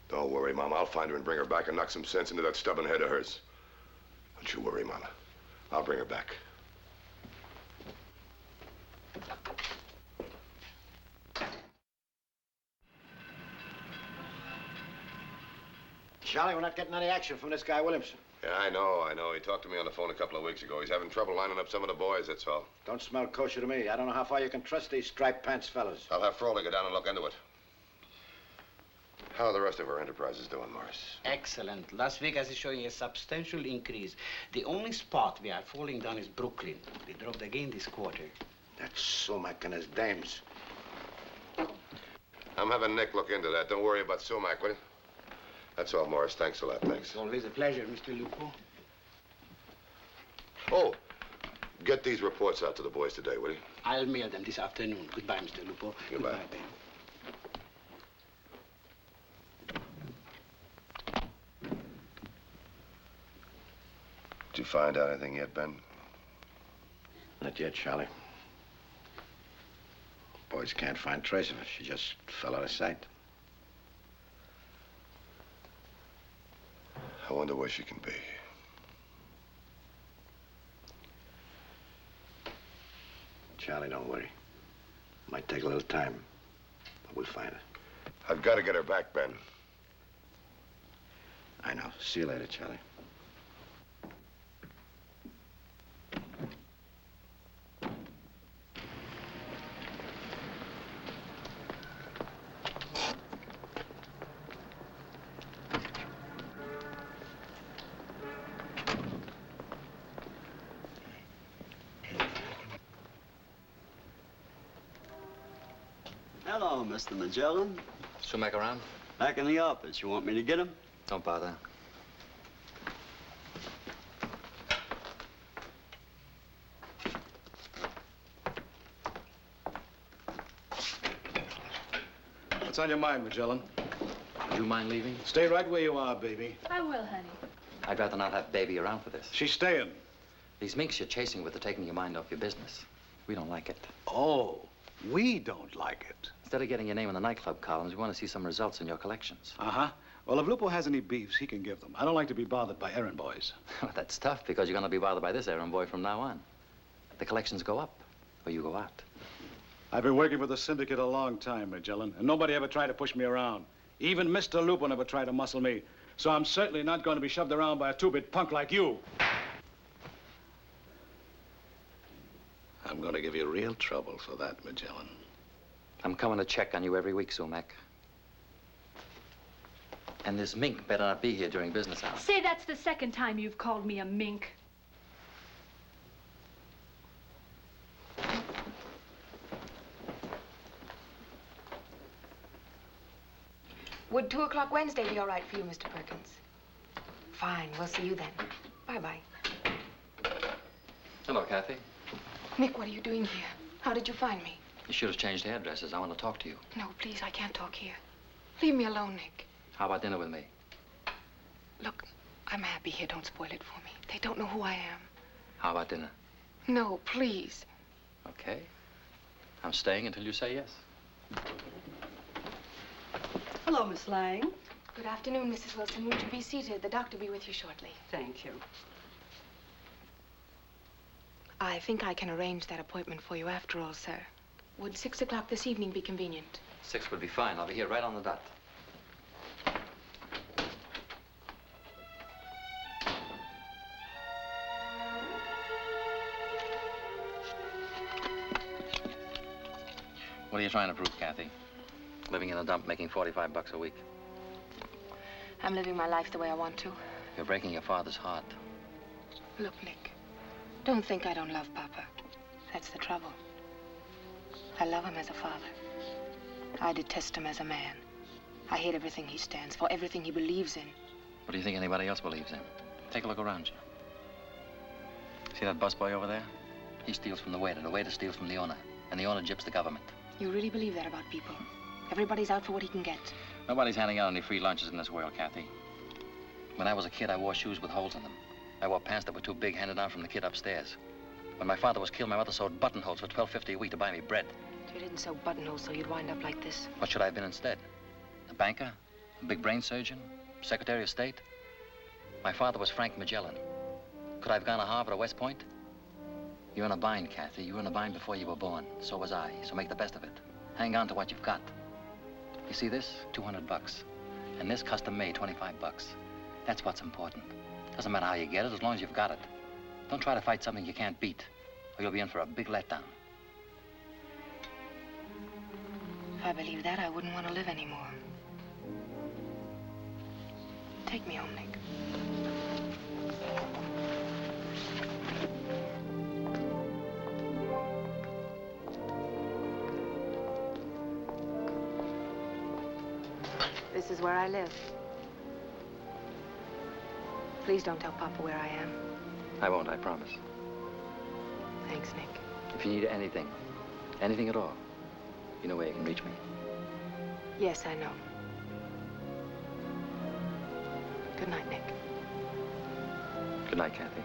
Don't worry, Mama. I'll find her and bring her back and knock some sense into that stubborn head of hers. Don't you worry, Mama. I'll bring her back. Charlie, we're not getting any action from this guy Williamson. Yeah, I know. He talked to me on the phone a couple of weeks ago. He's having trouble lining up some of the boys, that's all. Don't smell kosher to me. I don't know how far you can trust these striped pants fellas. I'll have Froley go down and look into it. How are the rest of our enterprises doing, Morris? Excellent. Las Vegas is showing a substantial increase. The only spot we are falling down is Brooklyn. We dropped again this quarter. That's Sumac and his dames. I'm having Nick look into that. Don't worry about Sumac, will you? That's all, Morris. Thanks a lot. Thanks. It's always a pleasure, Mr. Lupo. Oh, get these reports out to the boys today, will you? I'll mail them this afternoon. Goodbye, Mr. Lupo. Goodbye. Ben. Did you find out anything yet, Ben? Not yet, Charlie. Boys can't find trace of her. She just fell out of sight. wonder where she can be. Charlie, don't worry. Might take a little time, but we'll find her. I've got to get her back, Ben. I know. See you later, Charlie. Hello, Mr. Magellan. Sumac around? Back in the office. You want me to get him? Don't bother. What's on your mind, Magellan? Would you mind leaving? Stay right where you are, baby. I will, honey. I'd rather not have Baby around for this. She's staying. These minks you're chasing with are taking your mind off your business. We don't like it. Oh, we don't like it. Instead of getting your name in the nightclub columns, we want to see some results in your collections. Uh-huh. Well, if Lupo has any beefs, he can give them. I don't like to be bothered by errand boys. That's tough, because you're going to be bothered by this errand boy from now on. The collections go up, or you go out. I've been working for the syndicate a long time, Magellan, and nobody ever tried to push me around. Even Mr. Lupo never tried to muscle me. So I'm certainly not going to be shoved around by a two-bit punk like you. I'm going to give you real trouble for that, Magellan. I'm coming to check on you every week, Sumac. And this mink better not be here during business hours. Say, that's the second time you've called me a mink. Would 2 o'clock Wednesday be all right for you, Mr. Perkins? Fine, we'll see you then. Bye-bye. Hello, Kathy. Nick, what are you doing here? How did you find me? You should have changed hairdressers. I want to talk to you. No, please, I can't talk here. Leave me alone, Nick. How about dinner with me? Look, I'm happy here. Don't spoil it for me. They don't know who I am. How about dinner? No, please. Okay. I'm staying until you say yes. Hello, Miss Lang. Good afternoon, Mrs. Wilson. Won't you be seated? The doctor will be with you shortly. Thank you. I think I can arrange that appointment for you after all, sir. Would 6 o'clock this evening be convenient? 6 would be fine. I'll be here right on the dot. What are you trying to prove, Kathy? Living in a dump, making $45 a week. I'm living my life the way I want to. You're breaking your father's heart. Look, Nick, don't think I don't love Papa. That's the trouble. I love him as a father. I detest him as a man. I hate everything he stands for, everything he believes in. What do you think anybody else believes in? Take a look around you. See that busboy over there? He steals from the waiter steals from the owner, and the owner gyps the government. You really believe that about people? Everybody's out for what he can get. Nobody's handing out any free lunches in this world, Kathy. When I was a kid, I wore shoes with holes in them. I wore pants that were too big, handed down from the kid upstairs. When my father was killed, my mother sewed buttonholes for $12.50 a week to buy me bread. You didn't sew buttonholes so you'd wind up like this. What should I have been instead? A banker? A big brain surgeon? Secretary of State? My father was Frank Magellan. Could I have gone to Harvard or West Point? You're in a bind, Kathy. You were in a bind before you were born. So was I. So make the best of it. Hang on to what you've got. You see this? $200. And this custom-made, $25. That's what's important. Doesn't matter how you get it, as long as you've got it. Don't try to fight something you can't beat, or you'll be in for a big letdown. If I believed that, I wouldn't want to live anymore. Take me home, Nick. This is where I live. Please don't tell Papa where I am. I won't, I promise. Thanks, Nick. If you need anything at all, you know where you can reach me. Yes, I know. Good night, Nick. Good night, Kathy.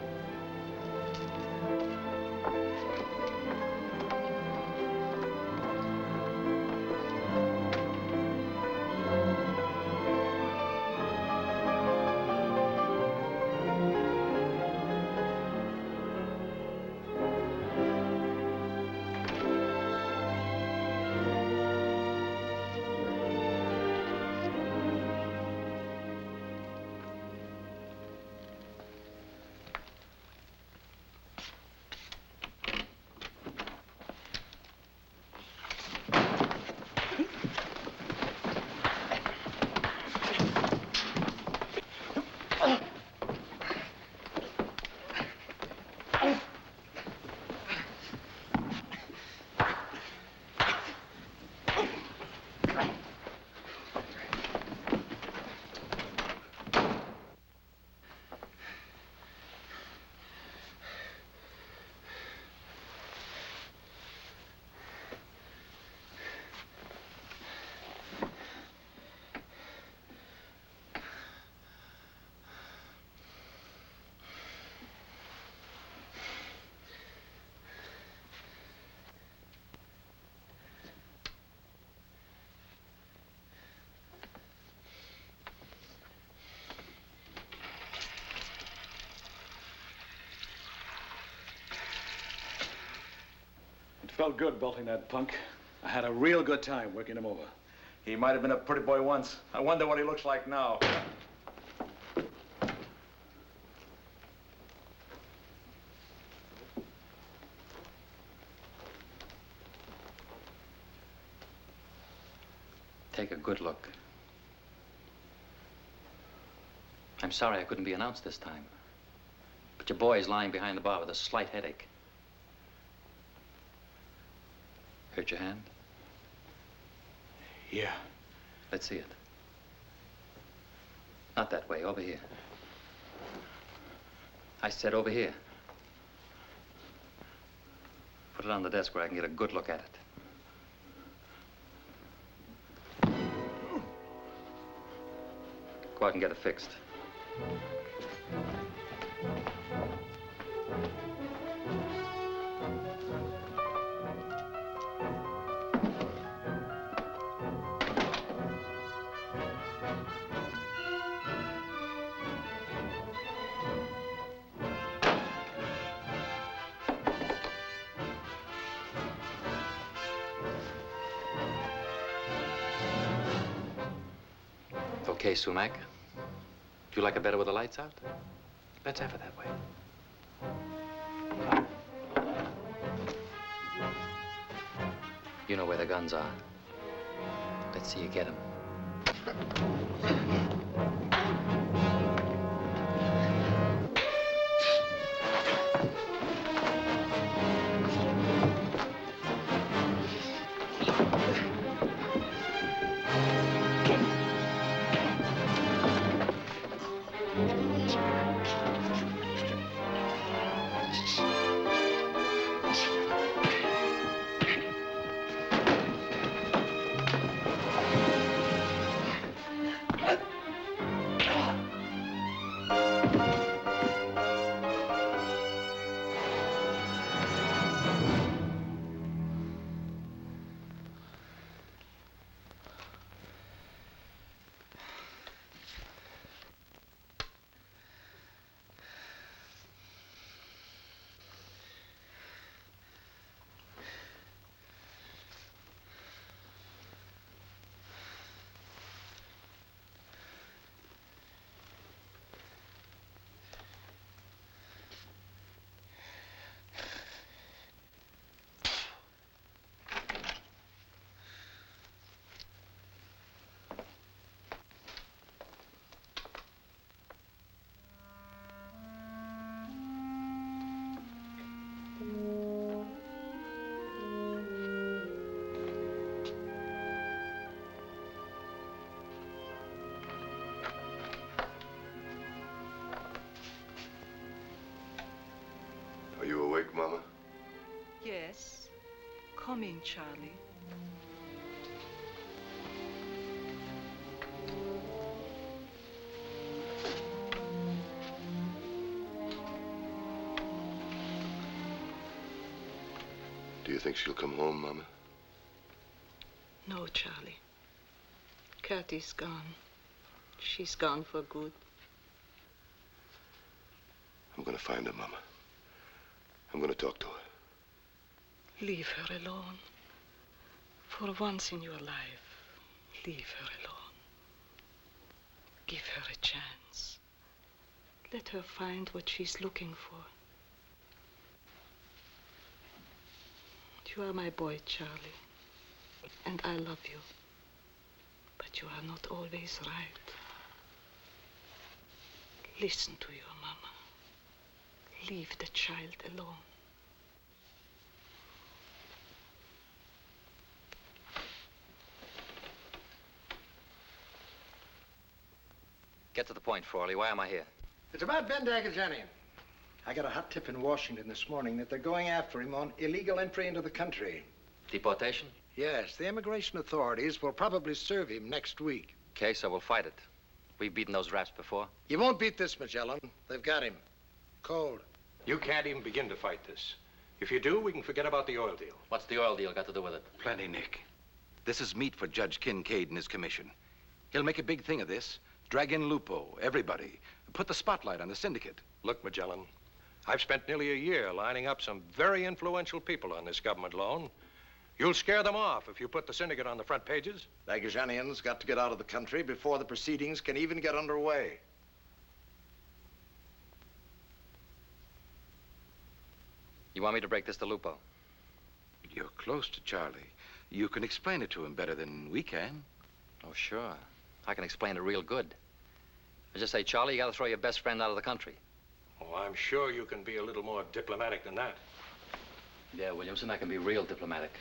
felt good belting that punk. I had a real good time working him over. He might have been a pretty boy once. I wonder what he looks like now. Take a good look. I'm sorry I couldn't be announced this time. But your boy is lying behind the bar with a slight headache. Hurt your hand? Yeah. Let's see it. Not that way, over here. I said over here. Put it on the desk where I can get a good look at it. Go out and get it fixed. Okay, Sumac. Do you like it better with the lights out? Let's have it that way. You know where the guns are. Let's see you get them. Are you awake, Mama? Yes. Come in, Charlie. Do you think she'll come home, Mama? No, Charlie. Kathy's gone. She's gone for good. I'm gonna find her, Mama. I'm gonna talk to her. Leave her alone. For once in your life, leave her alone. Give her a chance. Let her find what she's looking for. You are my boy, Charlie. And I love you. But you are not always right. Listen to your mama. Leave the child alone. Get to the point, Frawley. Why am I here? It's about Ben Dagajani. I got a hot tip in Washington this morning that they're going after him on illegal entry into the country. Deportation? Yes, the immigration authorities will probably serve him next week. Okay, so we'll fight it. We've beaten those raps before. You won't beat this, Magellan. They've got him. Cold. You can't even begin to fight this. If you do, we can forget about the oil deal. What's the oil deal got to do with it? Plenty, Nick. This is meat for Judge Kincaid and his commission. He'll make a big thing of this. Drag in Lupo, everybody. Put the spotlight on the syndicate. Look, Magellan, I've spent nearly a year lining up some very influential people on this government loan. You'll scare them off if you put the syndicate on the front pages. Bagajanian's got to get out of the country before the proceedings can even get underway. You want me to break this to Lupo? You're close to Charlie. You can explain it to him better than we can. Oh, sure. I can explain it real good. I just say, Charlie, you gotta throw your best friend out of the country. Oh, I'm sure you can be a little more diplomatic than that. Yeah, Williamson, I can be real diplomatic.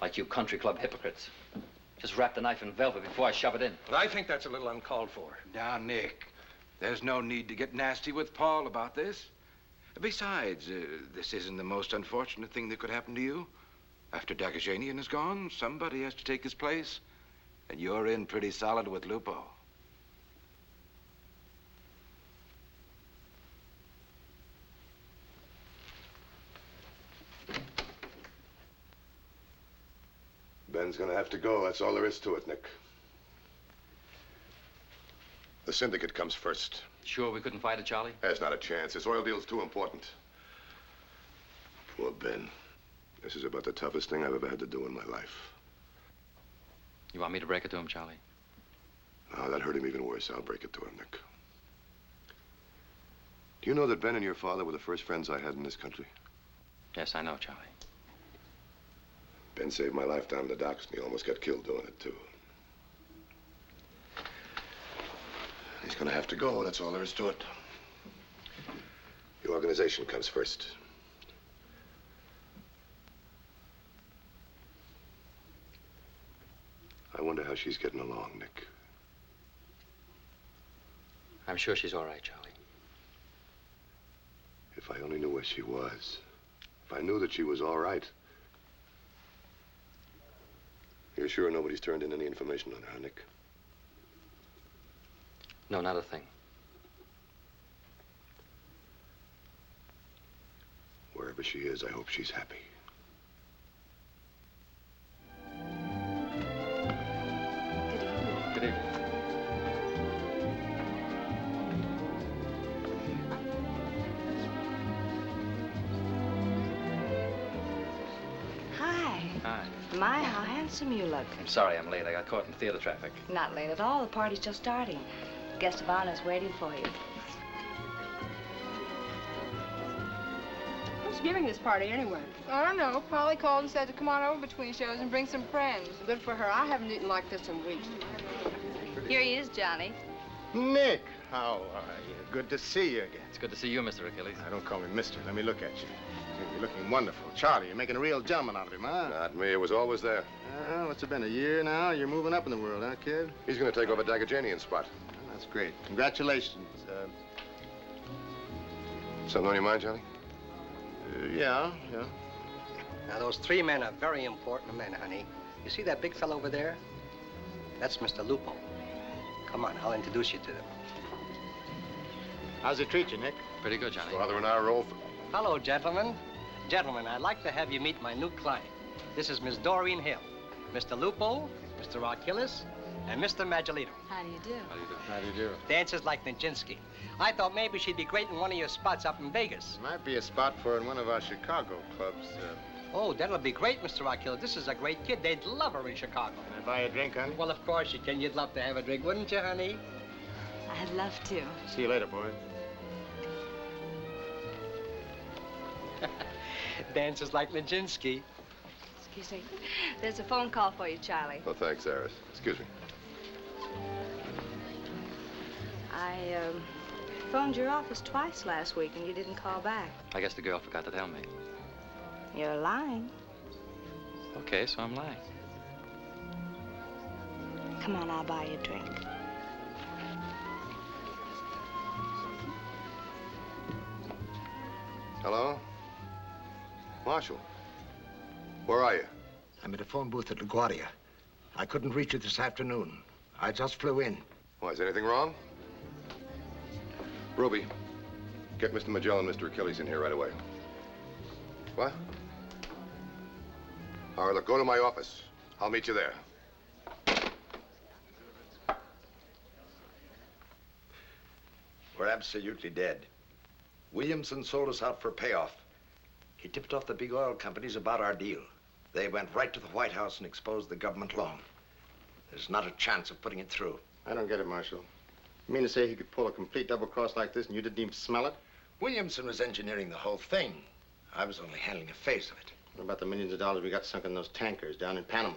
Like you country club hypocrites. Just wrap the knife in velvet before I shove it in. But I think that's a little uncalled for. Now, Nick, there's no need to get nasty with Paul about this. Besides, this isn't the most unfortunate thing that could happen to you. After Bagajanian is gone, somebody has to take his place. And you're in pretty solid with Lupo. Ben's gonna have to go. That's all there is to it, Nick. The syndicate comes first. Sure we couldn't fight it, Charlie? There's not a chance. This oil deal's too important. Poor Ben. This is about the toughest thing I've ever had to do in my life. You want me to break it to him, Charlie? Oh, that hurt him even worse. I'll break it to him, Nick. Do you know that Ben and your father were the first friends I had in this country? Yes, I know, Charlie. Ben saved my life down in the docks, and he almost got killed doing it, too. He's gonna have to go. That's all there is to it. The organization comes first. I wonder how she's getting along, Nick. I'm sure she's all right, Charlie. If I only knew where she was. If I knew that she was all right. You're sure nobody's turned in any information on her, Nick? No, not a thing. Wherever she is, I hope she's happy. Good evening. Hi. Hi. My, how handsome you look. I'm sorry I'm late. I got caught in theater traffic. Not late at all. The party's just starting. Guest of honor's waiting for you. Who's giving this party anyway? I don't know. Polly called and said to come on over between shows and bring some friends. Good for her. I haven't eaten like this in weeks. Here he is, Johnny. Nick, how are you? Good to see you again. It's good to see you, Mr. Achilles. Don't call me mister. Let me look at you. You're looking wonderful. Charlie, you're making a real gentleman out of him, huh? Not me. It was always there. What's it been, a year now? You're moving up in the world, huh, kid? He's going to take over Bagajanian's spot. That's great. Congratulations. Something on your mind, Charlie? Yeah. Now, those three men are very important men, honey. You see that big fellow over there? That's Mr. Lupo. Come on, I'll introduce you to them. How's he treat you, Nick? Pretty good, Johnny. Father and I are old. Hello, gentlemen. Gentlemen, I'd like to have you meet my new client. This is Miss Doreen Hill, Mr. Lupo, Mr. Achilles, and Mr. Maggiolito. How do you do? How do you do? How do you do? Dances like Nijinsky. I thought maybe she'd be great in one of your spots up in Vegas. Might be a spot for her in one of our Chicago clubs. Oh, that'll be great, Mr. Achilles. This is a great kid. They'd love her in Chicago. Can I buy you a drink, honey? Well, of course you can. You'd love to have a drink, wouldn't you, honey? I'd love to. See you later, boy. Dances like Nijinsky. Excuse me. There's a phone call for you, Charlie. Oh, thanks, Iris. Excuse me. I phoned your office twice last week and you didn't call back. I guess the girl forgot to tell me. You're lying. Okay, so I'm lying. Come on, I'll buy you a drink. Hello? Marshal. Where are you? I'm at a phone booth at LaGuardia. I couldn't reach you this afternoon. I just flew in. Why, is anything wrong? Ruby, get Mr. Magellan and Mr. Achilles in here right away. What? All right, look, go to my office. I'll meet you there. We're absolutely dead. Williamson sold us out for payoff. He tipped off the big oil companies about our deal. They went right to the White House and exposed the government loan. There's not a chance of putting it through. I don't get it, Marshal. You mean to say he could pull a complete double cross like this and you didn't even smell it? Williamson was engineering the whole thing. I was only handling a phase of it. What about the millions of dollars we got sunk in those tankers down in Panama?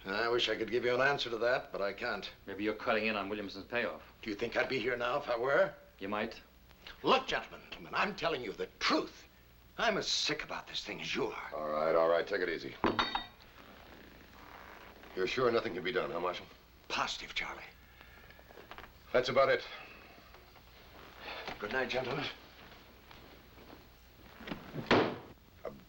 I wish I could give you an answer to that, but I can't. Maybe you're cutting in on Williamson's payoff. Do you think I'd be here now if I were? You might. Look, gentlemen, I'm telling you the truth. I'm as sick about this thing as you are. All right, take it easy. You're sure nothing can be done, huh, Marshal? Positive, Charlie. That's about it. Good night, gentlemen. $1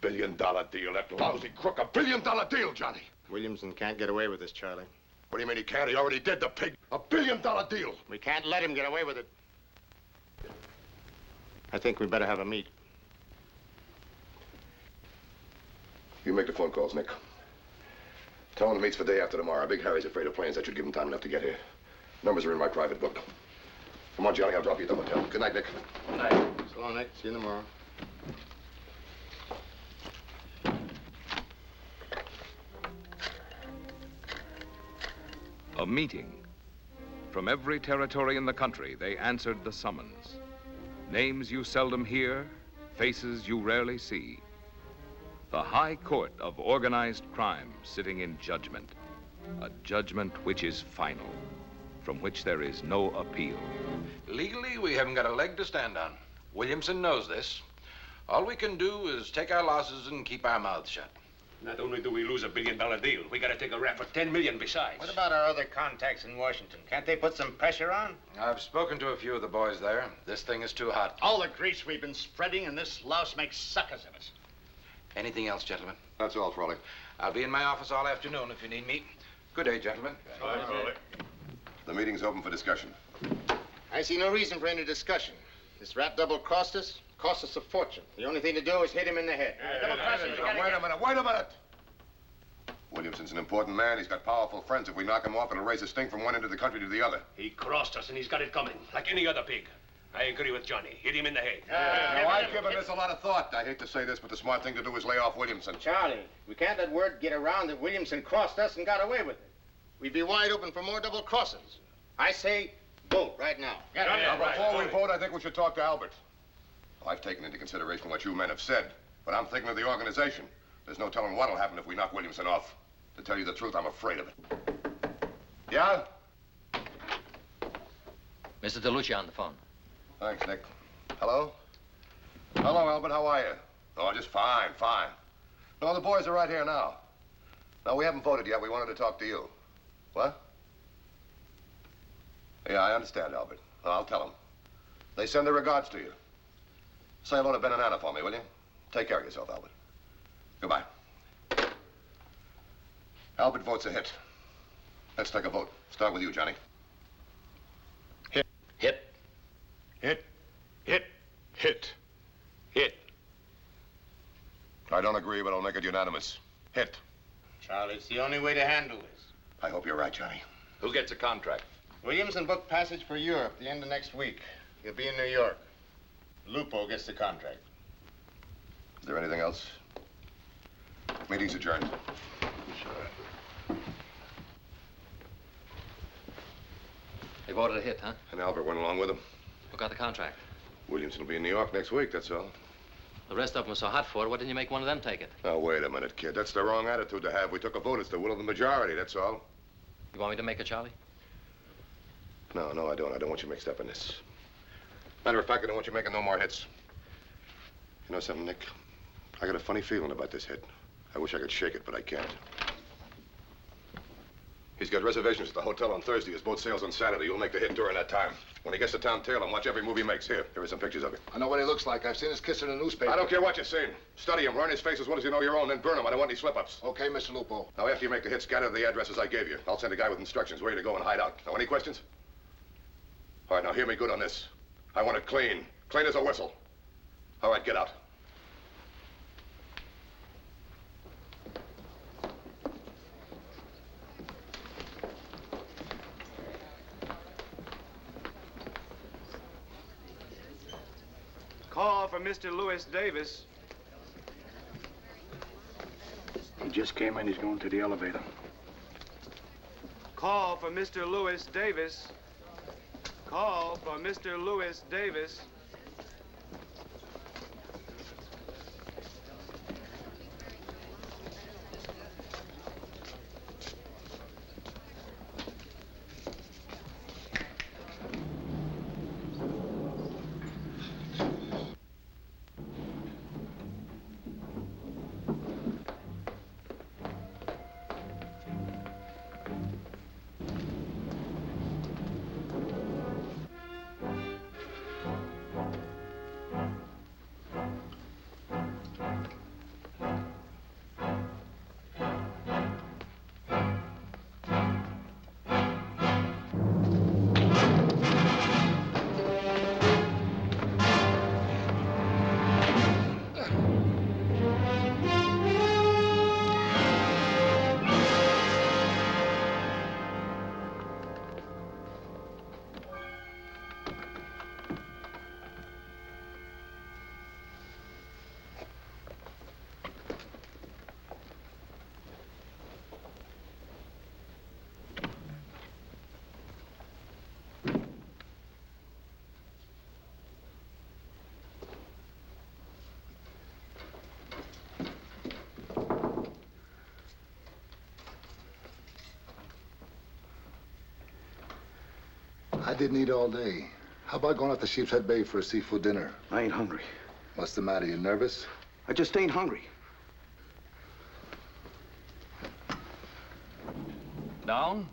billion deal, that lousy crook. $1 billion deal, Johnny. Williamson can't get away with this, Charlie. What do you mean he can't? He already did, the pig. $1 billion deal. We can't let him get away with it. I think we better have a meet. You make the phone calls, Nick. Tell him the meet's for the day after tomorrow. Big Harry's afraid of planes. That should give him time enough to get here. Numbers are in my private book. Come on, Johnny, I'll drop you at the hotel. Good night, Nick. Good night. So long, Nick. See you tomorrow. A meeting. From every territory in the country, they answered the summons. Names you seldom hear, faces you rarely see. The High Court of Organized Crime sitting in judgment. A judgment which is final, from which there is no appeal. Legally, we haven't got a leg to stand on. Williamson knows this. All we can do is take our losses and keep our mouths shut. Not only do we lose $1 billion deal, we gotta take a rap for $10 million besides. What about our other contacts in Washington? Can't they put some pressure on? I've spoken to a few of the boys there. This thing is too hot. All the grease we've been spreading, and this louse makes suckers of us. Anything else, gentlemen? That's all, Frawley. I'll be in my office all afternoon if you need me. Good day, gentlemen. Bye, Frawley. The meeting's open for discussion. I see no reason for any discussion. This rat double cost us a fortune. The only thing to do is hit him in the head. Wait a minute. Williamson's an important man. He's got powerful friends. If we knock him off, it'll raise a sting from one end of the country to the other. He crossed us, and he's got it coming, like any other pig. I agree with Johnny. Hit him in the head. I've given this a lot of thought. I hate to say this, but the smart thing to do is lay off Williamson. Charlie, we can't let word get around that Williamson crossed us and got away with it. We'd be wide open for more double crosses. I say vote right now. Before we vote, I think we should talk to Albert. I've taken into consideration what you men have said, but I'm thinking of the organization. There's no telling what'll happen if we knock Williamson off. To tell you the truth, I'm afraid of it. Yeah? Mr. DeLucia on the phone. Thanks, Nick. Hello? Hello, Albert. How are you? Oh, just fine. No, the boys are right here now. No, we haven't voted yet. We wanted to talk to you. What? Yeah, I understand, Albert. I'll tell them. They send their regards to you. Say hello to Ben and Anna for me, will you? Take care of yourself, Albert. Goodbye. Albert votes a hit. Let's take a vote. Start with you, Johnny. Hit. Hit. I don't agree, but I'll make it unanimous. Hit. Charlie, it's the only way to handle this. I hope you're right, Johnny. Who gets a contract? Williamson booked passage for Europe the end of next week. He'll be in New York. Lupo gets the contract. Is there anything else? Meeting's adjourned. They've ordered a hit, huh? And Albert went along with him. Who got the contract? Williamson will be in New York next week, that's all. The rest of them were so hot for it, why didn't you make one of them take it? Now, wait a minute, kid. That's the wrong attitude to have. We took a vote. It's the will of the majority, that's all. You want me to make it, Charlie? No, I don't. I don't want you mixed up in this. Matter of fact, I don't want you making no more hits. You know something, Nick? I got a funny feeling about this hit. I wish I could shake it, but I can't. He's got reservations at the hotel on Thursday. His boat sails on Saturday. You'll make the hit during that time. When he gets to town, tail him. Watch every move he makes. Here are some pictures of him. I know what he looks like. I've seen his kiss in the newspaper. I don't care what you've seen. Study him. Learn his face as well as you know your own, then burn him. I don't want any slip-ups. Okay, Mr. Lupo. Now, after you make the hit, scatter the addresses I gave you. I'll send a guy with instructions where to go and hide out. Now, any questions? All right, now, hear me good on this. I want it clean. Clean as a whistle. All right, get out. Call for Mr. Lewis Davis. He just came in. He's going to the elevator. Call for Mr. Lewis Davis. Call for Mr. Lewis Davis. I didn't eat all day. How about going out to Sheepshead Bay for a seafood dinner? I ain't hungry. What's the matter? You nervous? I just ain't hungry. Down.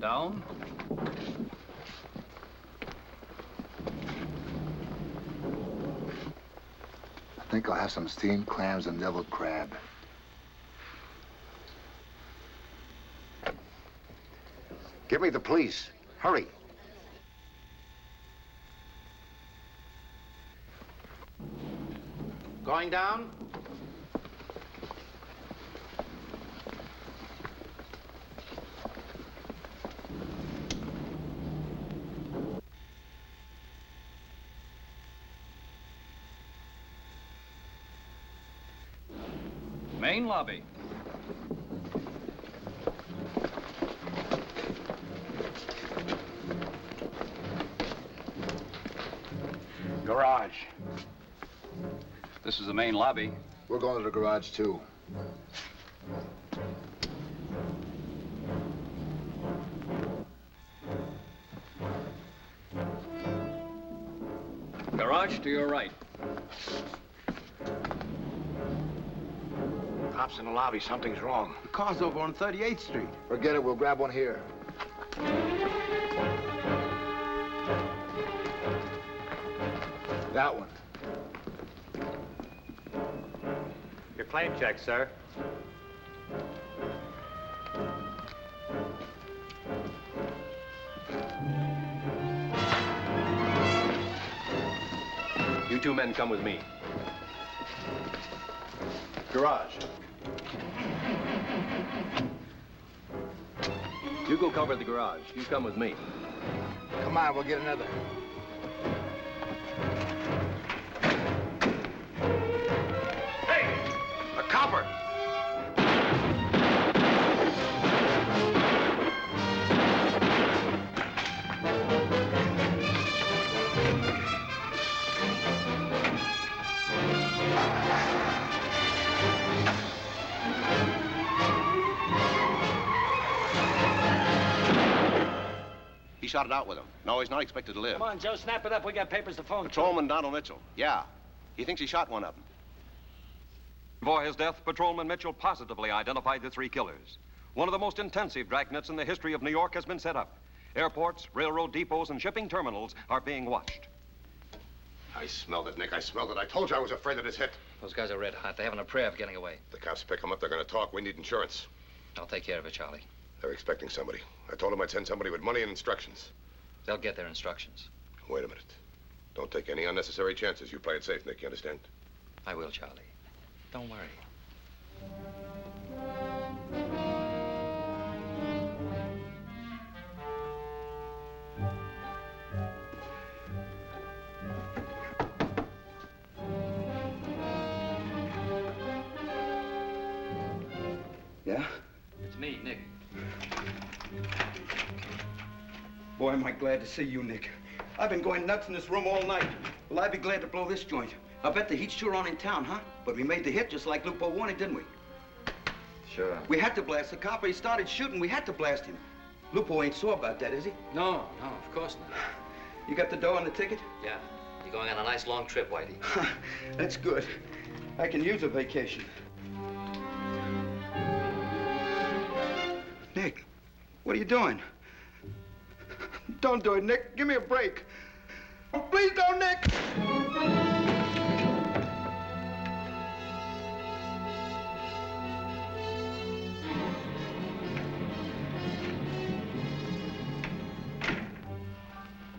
Down. I think I'll have some steamed clams and deviled crab. Give me the police. Hurry. Going down? Main lobby. Garage. This is the main lobby. We're going to the garage, too. Garage to your right. Cops in the lobby. Something's wrong. The car's over on 38th Street. Forget it. We'll grab one here. That one. Your claim check, sir. You two men come with me. Garage. You go cover the garage. You come with me. Come on, we'll get another. Hey! A copper! He shot it out with him. No, he's not expected to live. Come on, Joe, snap it up. We got papers to phone. Patrolman Donald Mitchell. Yeah. He thinks he shot one of them. For his death, Patrolman Mitchell positively identified the three killers. One of the most intensive dragnets in the history of New York has been set up. Airports, railroad depots, and shipping terminals are being watched. I smelled it, Nick. I smelled it. I told you I was afraid of this hit. Those guys are red hot. They haven't a prayer of getting away. The cops pick them up. They're going to talk. We need insurance. I'll take care of it, Charlie. They're expecting somebody. I told them I'd send somebody with money and instructions. They'll get their instructions. Wait a minute. Don't take any unnecessary chances. You play it safe, Nick, you understand? I will, Charlie. Don't worry. Yeah? It's me, Nick. Boy, am I glad to see you, Nick. I've been going nuts in this room all night. Well, I'd be glad to blow this joint. I bet the heat's sure on in town, huh? But we made the hit just like Lupo wanted, didn't we? Sure. We had to blast the cop. He started shooting. We had to blast him. Lupo ain't sore about that, is he? No, of course not. You got the dough and the ticket? Yeah. You're going on a nice long trip, Whitey. That's good. I can use a vacation. Nick, what are you doing? Don't do it, Nick. Give me a break. Oh, please don't, Nick!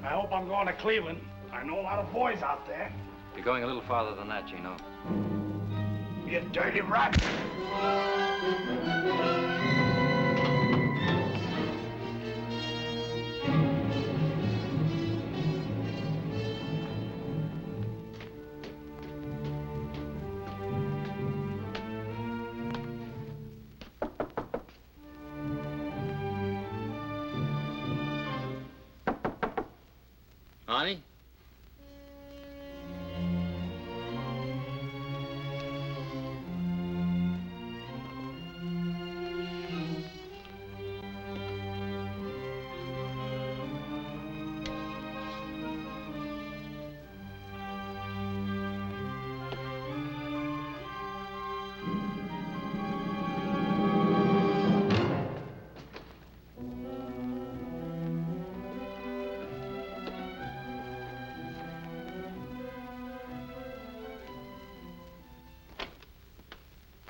I hope I'm going to Cleveland. I know a lot of boys out there. You're going a little farther than that, Gino. You dirty rat! Honey?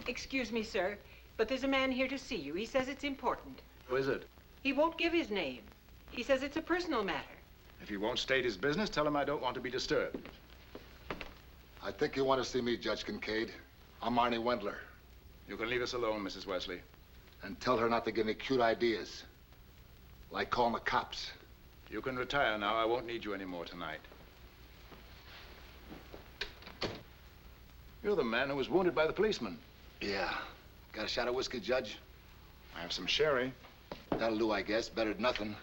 Excuse me, sir, but there's a man here to see you. He says it's important. Who is it? He won't give his name. He says it's a personal matter. If he won't state his business, tell him I don't want to be disturbed. I think you want to see me, Judge Kincaid. I'm Arnie Wendler. You can leave us alone, Mrs. Wesley. And tell her not to give me cute ideas. Like calling the cops. You can retire now. I won't need you anymore tonight. You're the man who was wounded by the policeman. Yeah. Got a shot of whiskey, Judge? I have some sherry. That'll do, I guess. Better than nothing.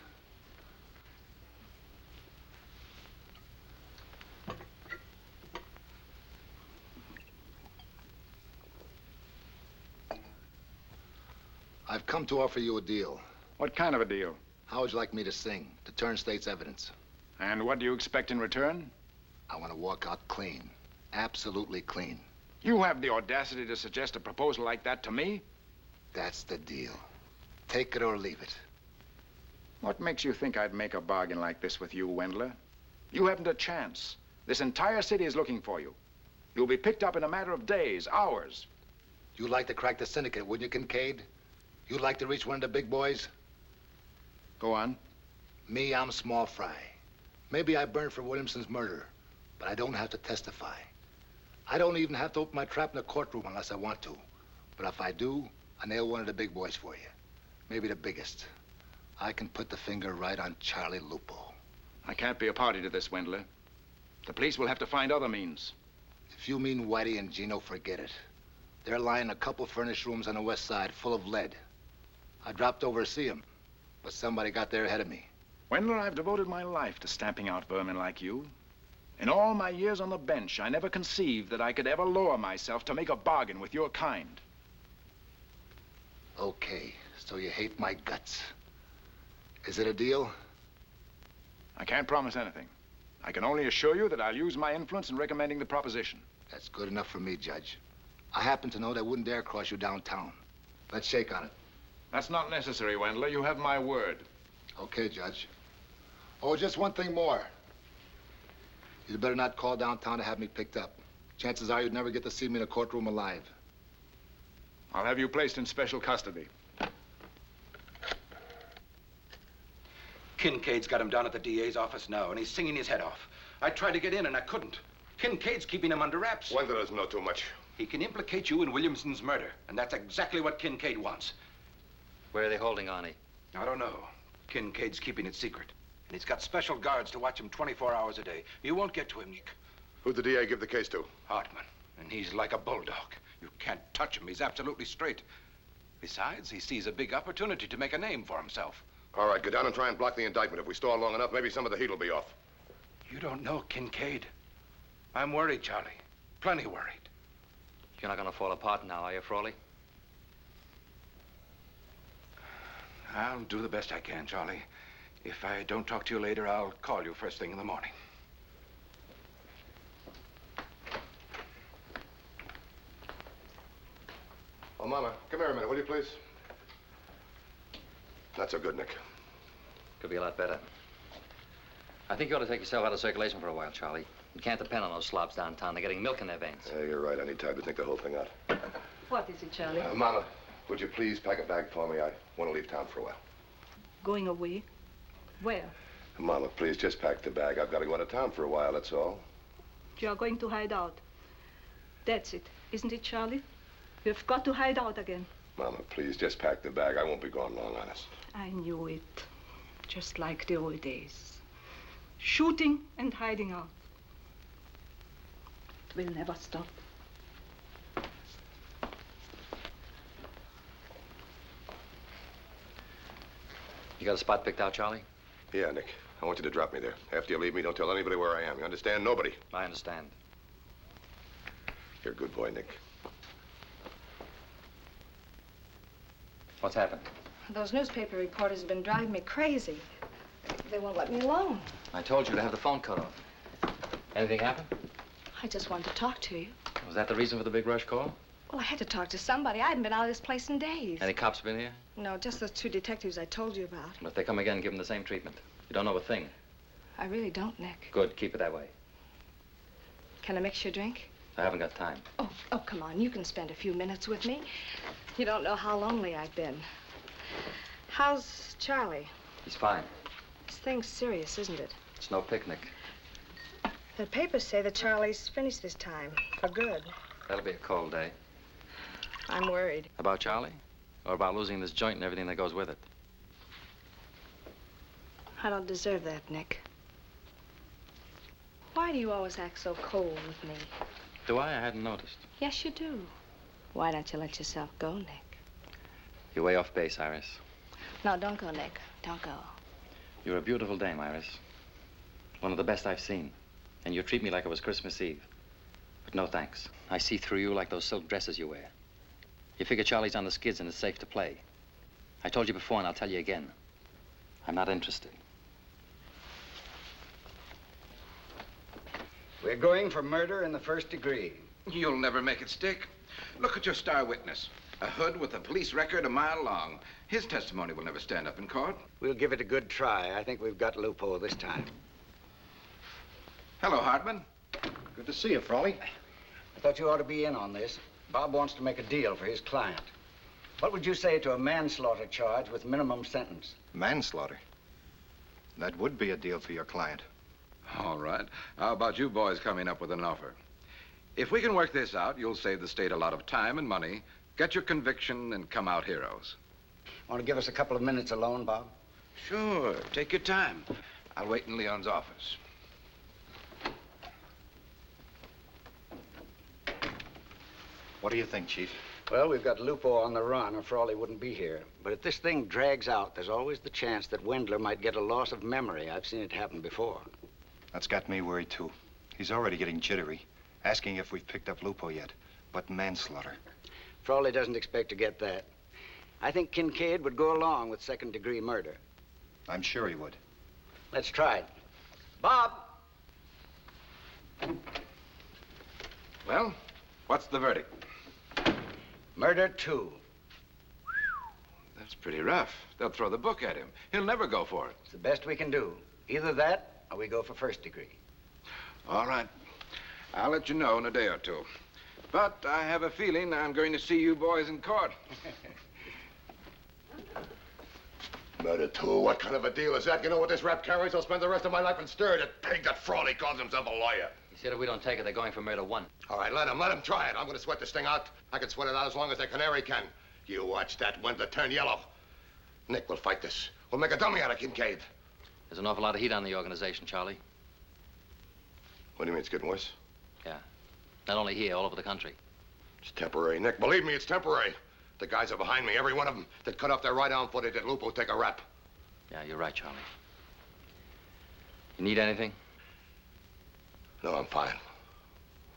I've come to offer you a deal. What kind of a deal? How would you like me to sing, to turn state's evidence? And what do you expect in return? I want to walk out clean. Absolutely clean. You have the audacity to suggest a proposal like that to me? That's the deal. Take it or leave it. What makes you think I'd make a bargain like this with you, Wendler? You haven't a chance. This entire city is looking for you. You'll be picked up in a matter of days, hours. You'd like to crack the syndicate, wouldn't you, Kincaid? You'd like to reach one of the big boys? Go on. Me, I'm small fry. Maybe I burned for Williamson's murder, but I don't have to testify. I don't even have to open my trap in the courtroom unless I want to. But if I do, I nail one of the big boys for you. Maybe the biggest. I can put the finger right on Charlie Lupo. I can't be a party to this, Wendler. The police will have to find other means. If you mean Whitey and Gino, forget it. They're lying in a couple furnished rooms on the west side full of lead. I dropped over to see them, but somebody got there ahead of me. Wendler, I've devoted my life to stamping out vermin like you. In all my years on the bench, I never conceived that I could ever lower myself to make a bargain with your kind. Okay, so you hate my guts. Is it a deal? I can't promise anything. I can only assure you that I'll use my influence in recommending the proposition. That's good enough for me, Judge. I happen to know they wouldn't dare cross you downtown. Let's shake on it. That's not necessary, Wendler. You have my word. Okay, Judge. Oh, just one thing more. You'd better not call downtown to have me picked up. Chances are you'd never get to see me in a courtroom alive. I'll have you placed in special custody. Kincaid's got him down at the DA's office now, and he's singing his head off. I tried to get in, and I couldn't. Kincaid's keeping him under wraps. Wendler doesn't know too much. He can implicate you in Williamson's murder, and that's exactly what Kincaid wants. Where are they holding Arnie? I don't know. Kincaid's keeping it secret. And he's got special guards to watch him 24 hours a day. You won't get to him, Nick. Who'd the DA give the case to? Hartman. And he's like a bulldog. You can't touch him. He's absolutely straight. Besides, he sees a big opportunity to make a name for himself. All right, go down and try and block the indictment. If we stall long enough, maybe some of the heat will be off. You don't know Kincaid. I'm worried, Charlie. Plenty worried. You're not going to fall apart now, are you, Frawley? I'll do the best I can, Charlie. If I don't talk to you later, I'll call you first thing in the morning. Oh, Mama, come here a minute, will you, please? Not so good, Nick. Could be a lot better. I think you ought to take yourself out of circulation for a while, Charlie. You can't depend on those slobs downtown. They're getting milk in their veins. Yeah, you're right. I need time to think the whole thing out. What is it, Charlie? Mama, would you please pack a bag for me? I want to leave town for a while. Going away? Where? Mama, please, just pack the bag. I've got to go out of town for a while, that's all. You are going to hide out. That's it, isn't it, Charlie? You've got to hide out again. Mama, please, just pack the bag. I won't be gone long, honest. I knew it. Just like the old days. Shooting and hiding out. It will never stop. You got a spot picked out, Charlie? Yeah, Nick. I want you to drop me there. After you leave me, don't tell anybody where I am. You understand? Nobody. I understand. You're a good boy, Nick. What's happened? Those newspaper reporters have been driving me crazy. They won't let me alone. I told you to have the phone cut off. Anything happen? I just wanted to talk to you. Was that the reason for the big rush call? Well, I had to talk to somebody. I hadn't been out of this place in days. Any cops been here? No, just those two detectives I told you about. Well, if they come again, give them the same treatment. You don't know a thing. I really don't, Nick. Good. Keep it that way. Can I mix your drink? I haven't got time. Oh, come on. You can spend a few minutes with me. You don't know how lonely I've been. How's Charlie? He's fine. This thing's serious, isn't it? It's no picnic. The papers say that Charlie's finished this time, for good. That'll be a cold day. I'm worried. About Charlie? Or about losing this joint and everything that goes with it? I don't deserve that, Nick. Why do you always act so cold with me? Do I? I hadn't noticed. Yes, you do. Why don't you let yourself go, Nick? You're way off base, Iris. No, don't go, Nick. Don't go. You're a beautiful dame, Iris. One of the best I've seen. And you treat me like it was Christmas Eve. But no thanks. I see through you like those silk dresses you wear. You figure Charlie's on the skids and it's safe to play. I told you before and I'll tell you again. I'm not interested. We're going for murder in the first degree. You'll never make it stick. Look at your star witness. A hood with a police record a mile long. His testimony will never stand up in court. We'll give it a good try. I think we've got Lupo this time. Hello, Hartman. Good to see you, Frawley. I thought you ought to be in on this. Bob wants to make a deal for his client. What would you say to a manslaughter charge with minimum sentence? Manslaughter? That would be a deal for your client. All right. How about you boys coming up with an offer? If we can work this out, you'll save the state a lot of time and money, get your conviction, and come out heroes. Want to give us a couple of minutes alone, Bob? Sure. Take your time. I'll wait in Leon's office. What do you think, Chief? Well, we've got Lupo on the run, or Frawley wouldn't be here. But if this thing drags out, there's always the chance that Wendler might get a loss of memory. I've seen it happen before. That's got me worried, too. He's already getting jittery, asking if we've picked up Lupo yet. But manslaughter. Frawley doesn't expect to get that. I think Kincaid would go along with second-degree murder. I'm sure he would. Let's try it. Bob! Well, what's the verdict? Murder 2. That's pretty rough. They'll throw the book at him. He'll never go for it. It's the best we can do. Either that, or we go for first degree. All right. I'll let you know in a day or two. But I have a feeling I'm going to see you boys in court. Murder, too? What kind of a deal is that? You know what this rap carries? I'll spend the rest of my life in stir. That pig, that Frawley, calls himself a lawyer. He said if we don't take it, they're going for murder 1. All right, let him try it. I'm going to sweat this thing out. I can sweat it out as long as the canary can. You watch that Wendler turn yellow. Nick, we'll fight this. We'll make a dummy out of Kincaid. There's an awful lot of heat on the organization, Charlie. What do you mean, it's getting worse? Yeah. Not only here, all over the country. It's temporary, Nick. Believe me, it's temporary. The guys are behind me, every one of them. That cut off their right arm before they did Lupo take a rap. Yeah, you're right, Charlie. You need anything? No, I'm fine.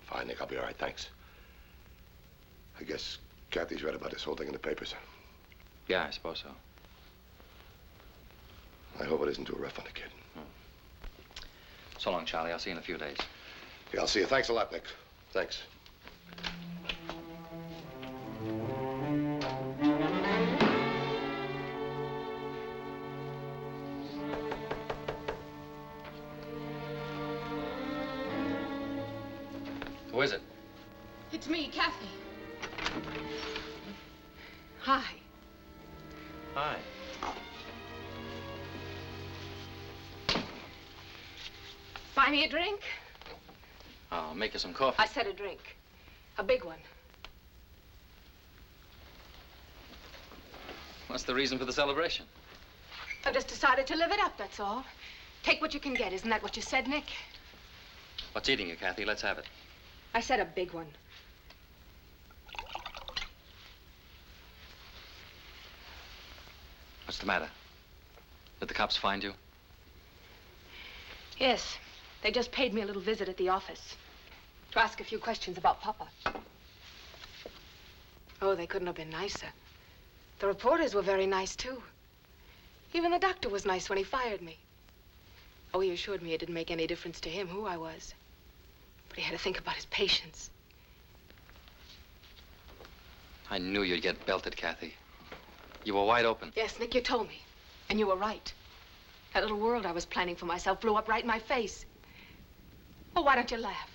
Fine, Nick. I'll be all right, thanks. I guess Kathy's read about this whole thing in the papers. Yeah, I suppose so. I hope it isn't too rough on the kid. So long, Charlie. I'll see you in a few days. Yeah, I'll see you. Thanks a lot, Nick. Thanks. Who is it? It's me, Kathy. Hi. Hi. Buy me a drink? I'll make you some coffee. I said a drink. A big one. What's the reason for the celebration? I just decided to live it up, that's all. Take what you can get. Isn't that what you said, Nick? What's eating you, Kathy? Let's have it. I said a big one. What's the matter? Did the cops find you? Yes. They just paid me a little visit at the office to ask a few questions about Papa. Oh, they couldn't have been nicer. The reporters were very nice, too. Even the doctor was nice when he fired me. Oh, he assured me it didn't make any difference to him who I was. But he had to think about his patients. I knew you'd get belted, Kathy. You were wide open. Yes, Nick, you told me. And you were right. That little world I was planning for myself blew up right in my face. Oh, why don't you laugh?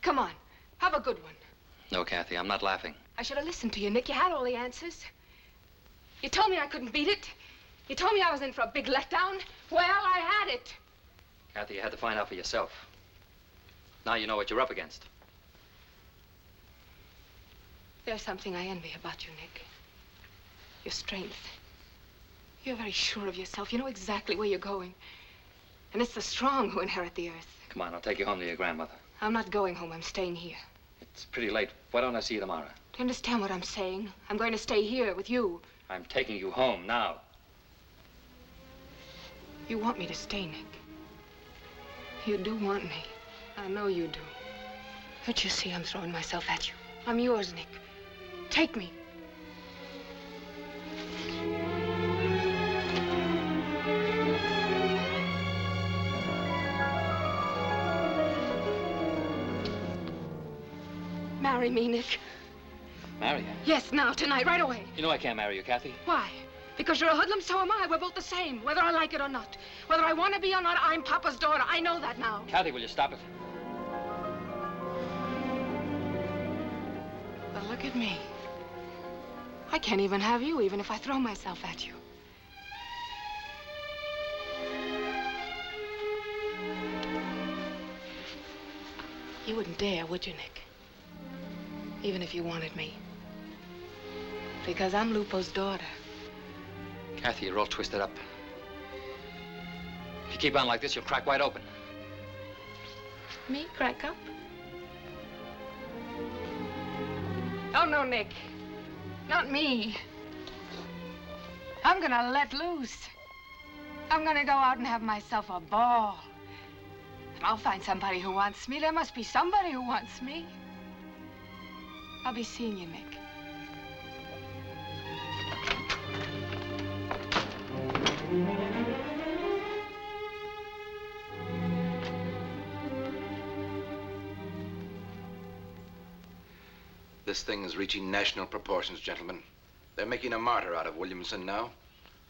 Come on, have a good one. No, Kathy, I'm not laughing. I should have listened to you, Nick. You had all the answers. You told me I couldn't beat it. You told me I was in for a big letdown. Well, I had it. Kathy, you had to find out for yourself. Now you know what you're up against. There's something I envy about you, Nick. Your strength. You're very sure of yourself. You know exactly where you're going. And it's the strong who inherit the earth. Come on, I'll take you home to your grandmother. I'm not going home. I'm staying here. It's pretty late. Why don't I see you tomorrow? Do you understand what I'm saying? I'm going to stay here with you. I'm taking you home now. You want me to stay, Nick. You do want me. I know you do. Don't you see I'm throwing myself at you? I'm yours, Nick. Take me. Marry me, Nick. Marry you? Yes, now, tonight, right away. You know I can't marry you, Kathy. Why? Because you're a hoodlum, so am I. We're both the same, whether I like it or not. Whether I want to be or not, I'm Papa's daughter. I know that now. Kathy, will you stop it? But look at me. I can't even have you, even if I throw myself at you. You wouldn't dare, would you, Nick? Even if you wanted me. Because I'm Lupo's daughter. Kathy, you're all twisted up. If you keep on like this, you'll crack wide open. Me crack up? Oh, no, Nick. Not me. I'm gonna let loose. I'm gonna go out and have myself a ball. And I'll find somebody who wants me. There must be somebody who wants me. I'll be seeing you, Nick. This thing is reaching national proportions, gentlemen. They're making a martyr out of Williamson now.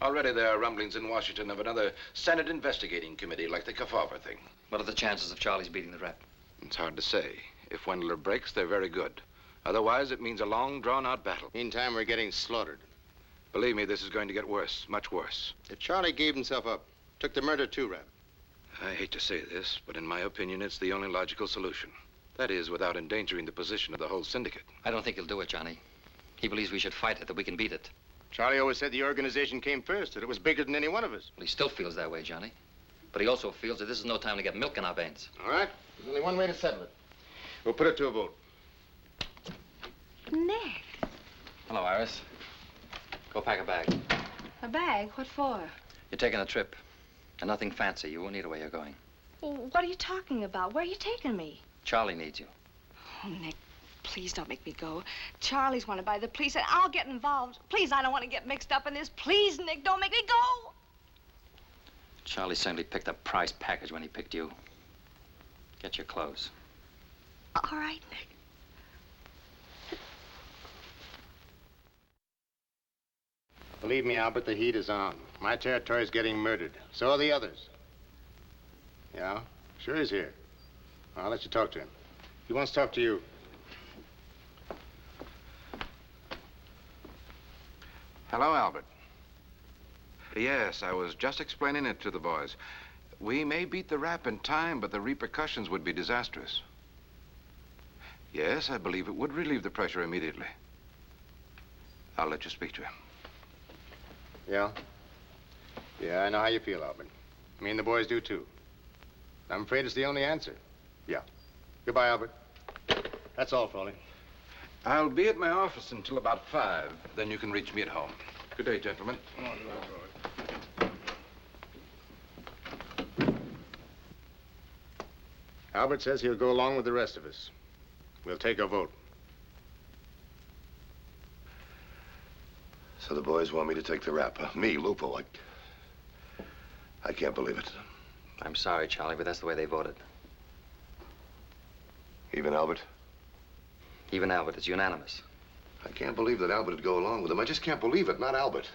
Already there are rumblings in Washington of another Senate investigating committee like the Kefauver thing. What are the chances of Charlie's beating the rep? It's hard to say. If Wendler breaks, they're very good. Otherwise, it means a long, drawn-out battle. Meantime, we're getting slaughtered. Believe me, this is going to get worse, much worse. If Charlie gave himself up, took the murder too, Rabbit. I hate to say this, but in my opinion, it's the only logical solution. That is, without endangering the position of the whole syndicate. I don't think he'll do it, Johnny. He believes we should fight it, that we can beat it. Charlie always said the organization came first, that it was bigger than any one of us. Well, he still feels that way, Johnny. But he also feels that this is no time to get milk in our veins. All right. There's only one way to settle it. We'll put it to a vote. Nick. Hello, Iris. Go pack a bag. A bag? What for? You're taking a trip. And nothing fancy. You won't need it where you're going. Well, what are you talking about? Where are you taking me? Charlie needs you. Oh, Nick, please don't make me go. Charlie's wanted by the police, and I'll get involved. Please, I don't want to get mixed up in this. Please, Nick, don't make me go. Charlie certainly picked a prize package when he picked you. Get your clothes. All right, Nick. Believe me, Albert, the heat is on. My territory's getting murdered. So are the others. Yeah? Sure he's here. I'll let you talk to him. He wants to talk to you. Hello, Albert. Yes, I was just explaining it to the boys. We may beat the rap in time, but the repercussions would be disastrous. Yes, I believe it would relieve the pressure immediately. I'll let you speak to him. Yeah? Yeah, I know how you feel, Albert. Me and the boys do, too. I'm afraid it's the only answer. Yeah. Goodbye, Albert. That's all, Frawley. I'll be at my office until about 5. Then you can reach me at home. Good day, gentlemen. Albert says he'll go along with the rest of us. We'll take a vote. So the boys want me to take the rap, huh? Me, Lupo. I can't believe it. I'm sorry, Charlie, but that's the way they voted. Even Albert? Even Albert. It's unanimous. I can't believe that Albert would go along with him. I just can't believe it, not Albert.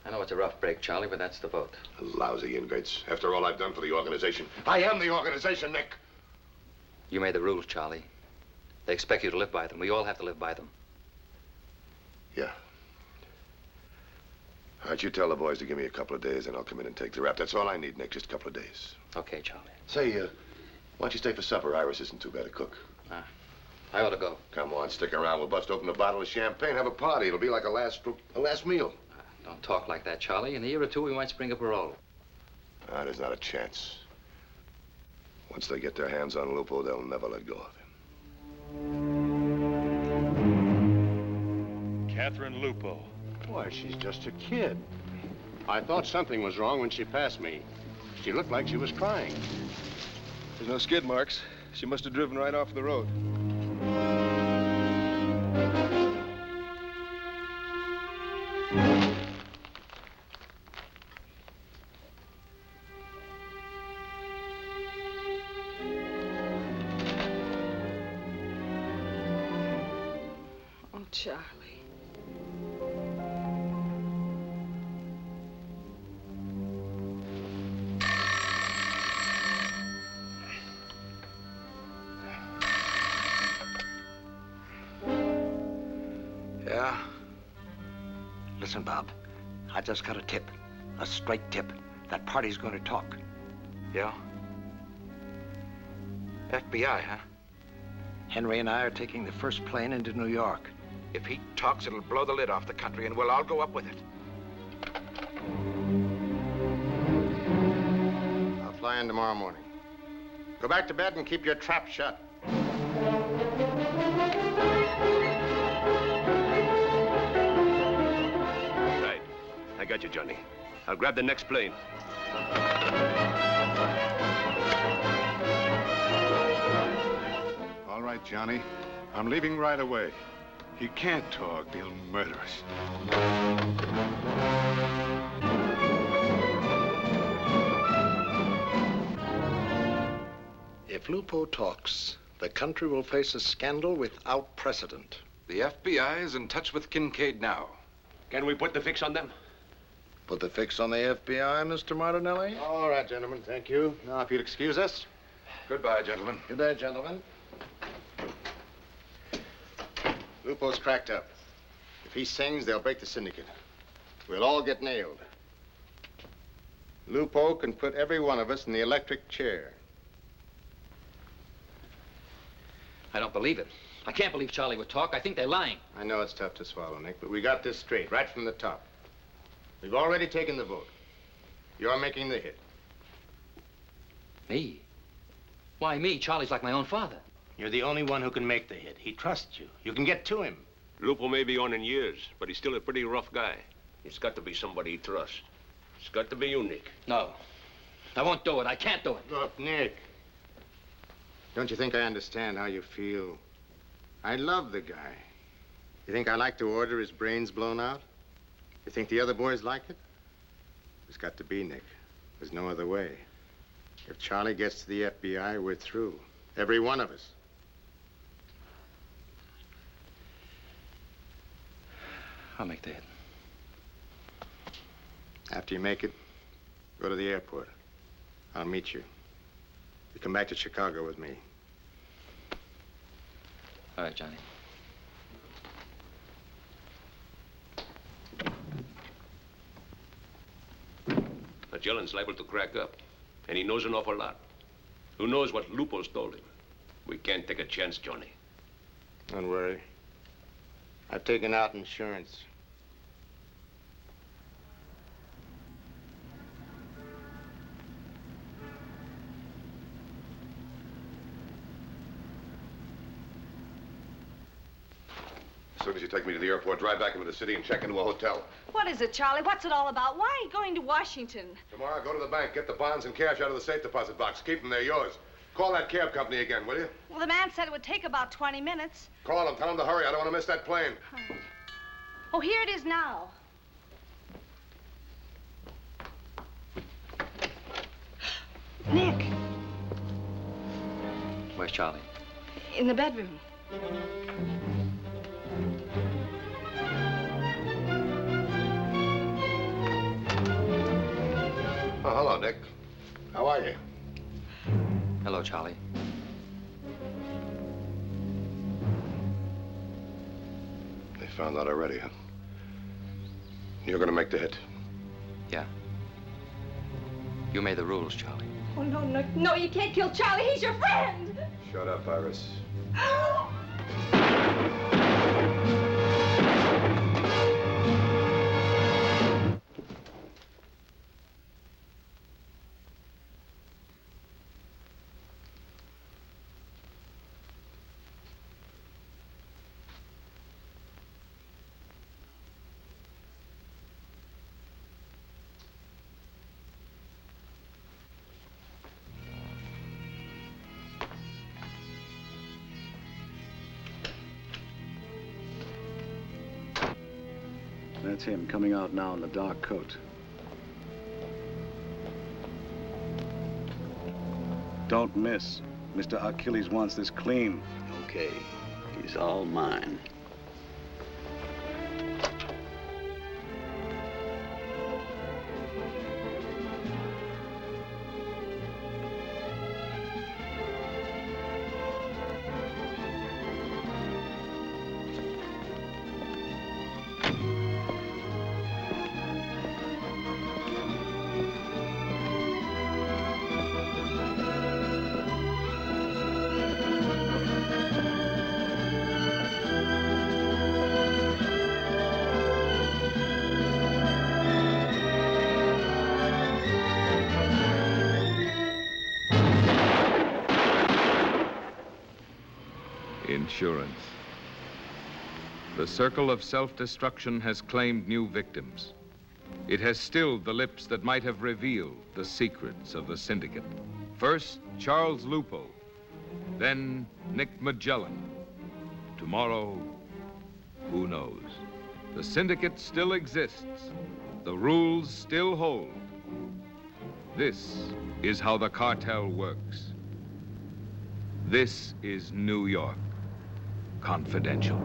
I know it's a rough break, Charlie, but that's the vote. Lousy ingrates. After all I've done for the organization. I am the organization, Nick. You made the rules, Charlie. They expect you to live by them. We all have to live by them. Yeah. All right, you tell the boys to give me a couple of days, and I'll come in and take the rap. That's all I need, Nick, just a couple of days. Okay, Charlie. Say, why don't you stay for supper? Iris isn't too bad a cook. I ought to go. Come on, stick around. We'll bust open a bottle of champagne, have a party. It'll be like a last meal. Don't talk like that, Charlie. In a year or two, we might spring a parole. There's not a chance. Once they get their hands on Lupo, they'll never let go of him. Catherine Lupo. Why, she's just a kid. I thought something was wrong when she passed me. She looked like she was crying. There's no skid marks. She must have driven right off the road. Oh, Charlie. Yeah? Listen, Bob. I just got a tip. A straight tip. That party's going to talk. Yeah? FBI, huh? Henry and I are taking the first plane into New York. If he talks, it'll blow the lid off the country, and we'll all go up with it. I'll fly in tomorrow morning. Go back to bed and keep your trap shut. Right. I got you, Johnny. I'll grab the next plane. All right, Johnny. I'm leaving right away. He can't talk. They'll murder us. If Lupo talks, the country will face a scandal without precedent. The FBI is in touch with Kincaid now. Can we put the fix on them? Put the fix on the FBI, Mr. Martinelli? All right, gentlemen, thank you. Now, if you'd excuse us. Goodbye, gentlemen. Good day, gentlemen. Lupo's cracked up. If he sings, they'll break the syndicate. We'll all get nailed. Lupo can put every one of us in the electric chair. I don't believe it. I can't believe Charlie would talk. I think they're lying. I know it's tough to swallow, Nick, but we got this straight, right from the top. We've already taken the vote. You're making the hit. Me? Why me? Charlie's like my own father. You're the only one who can make the hit. He trusts you. You can get to him. Lupo may be on in years, but he's still a pretty rough guy. It's got to be somebody he trusts. It's got to be you, Nick. No. I won't do it. I can't do it. Look, Nick. Don't you think I understand how you feel? I love the guy. You think I like to order his brains blown out? You think the other boys like it? It's got to be, Nick. There's no other way. If Charlie gets to the FBI, we're through. Every one of us. I'll make the hit. After you make it, go to the airport. I'll meet you. You come back to Chicago with me. All right, Johnny. Magellan's liable to crack up, and he knows an awful lot. Who knows what Lupo's told him? We can't take a chance, Johnny. Don't worry. I've taken out insurance. As soon as you take me to the airport, drive back into the city and check into a hotel. What is it, Charlie? What's it all about? Why are you going to Washington? Tomorrow, go to the bank, get the bonds and cash out of the safe deposit box. Keep them, they're yours. Call that cab company again, will you? Well, the man said it would take about 20 minutes. Call them, tell them to hurry. I don't want to miss that plane. Oh, here it is now. Nick, Where's Charlie? in the bedroom. Oh, hello, Nick. How are you? Hello, Charlie. They found out already, huh? You're gonna make the hit. Yeah. You made the rules, Charlie. Oh, no, no, no, you can't kill Charlie. He's your friend. Shut up, Iris. That's him coming out now in the dark coat. Don't miss. Mr. Achilles wants this clean. Okay. He's all mine. Insurance. The circle of self-destruction has claimed new victims. It has stilled the lips that might have revealed the secrets of the syndicate. First, Charles Lupo, then Nick Magellan. Tomorrow, who knows? The syndicate still exists. The rules still hold. This is how the cartel works. This is New York Confidential.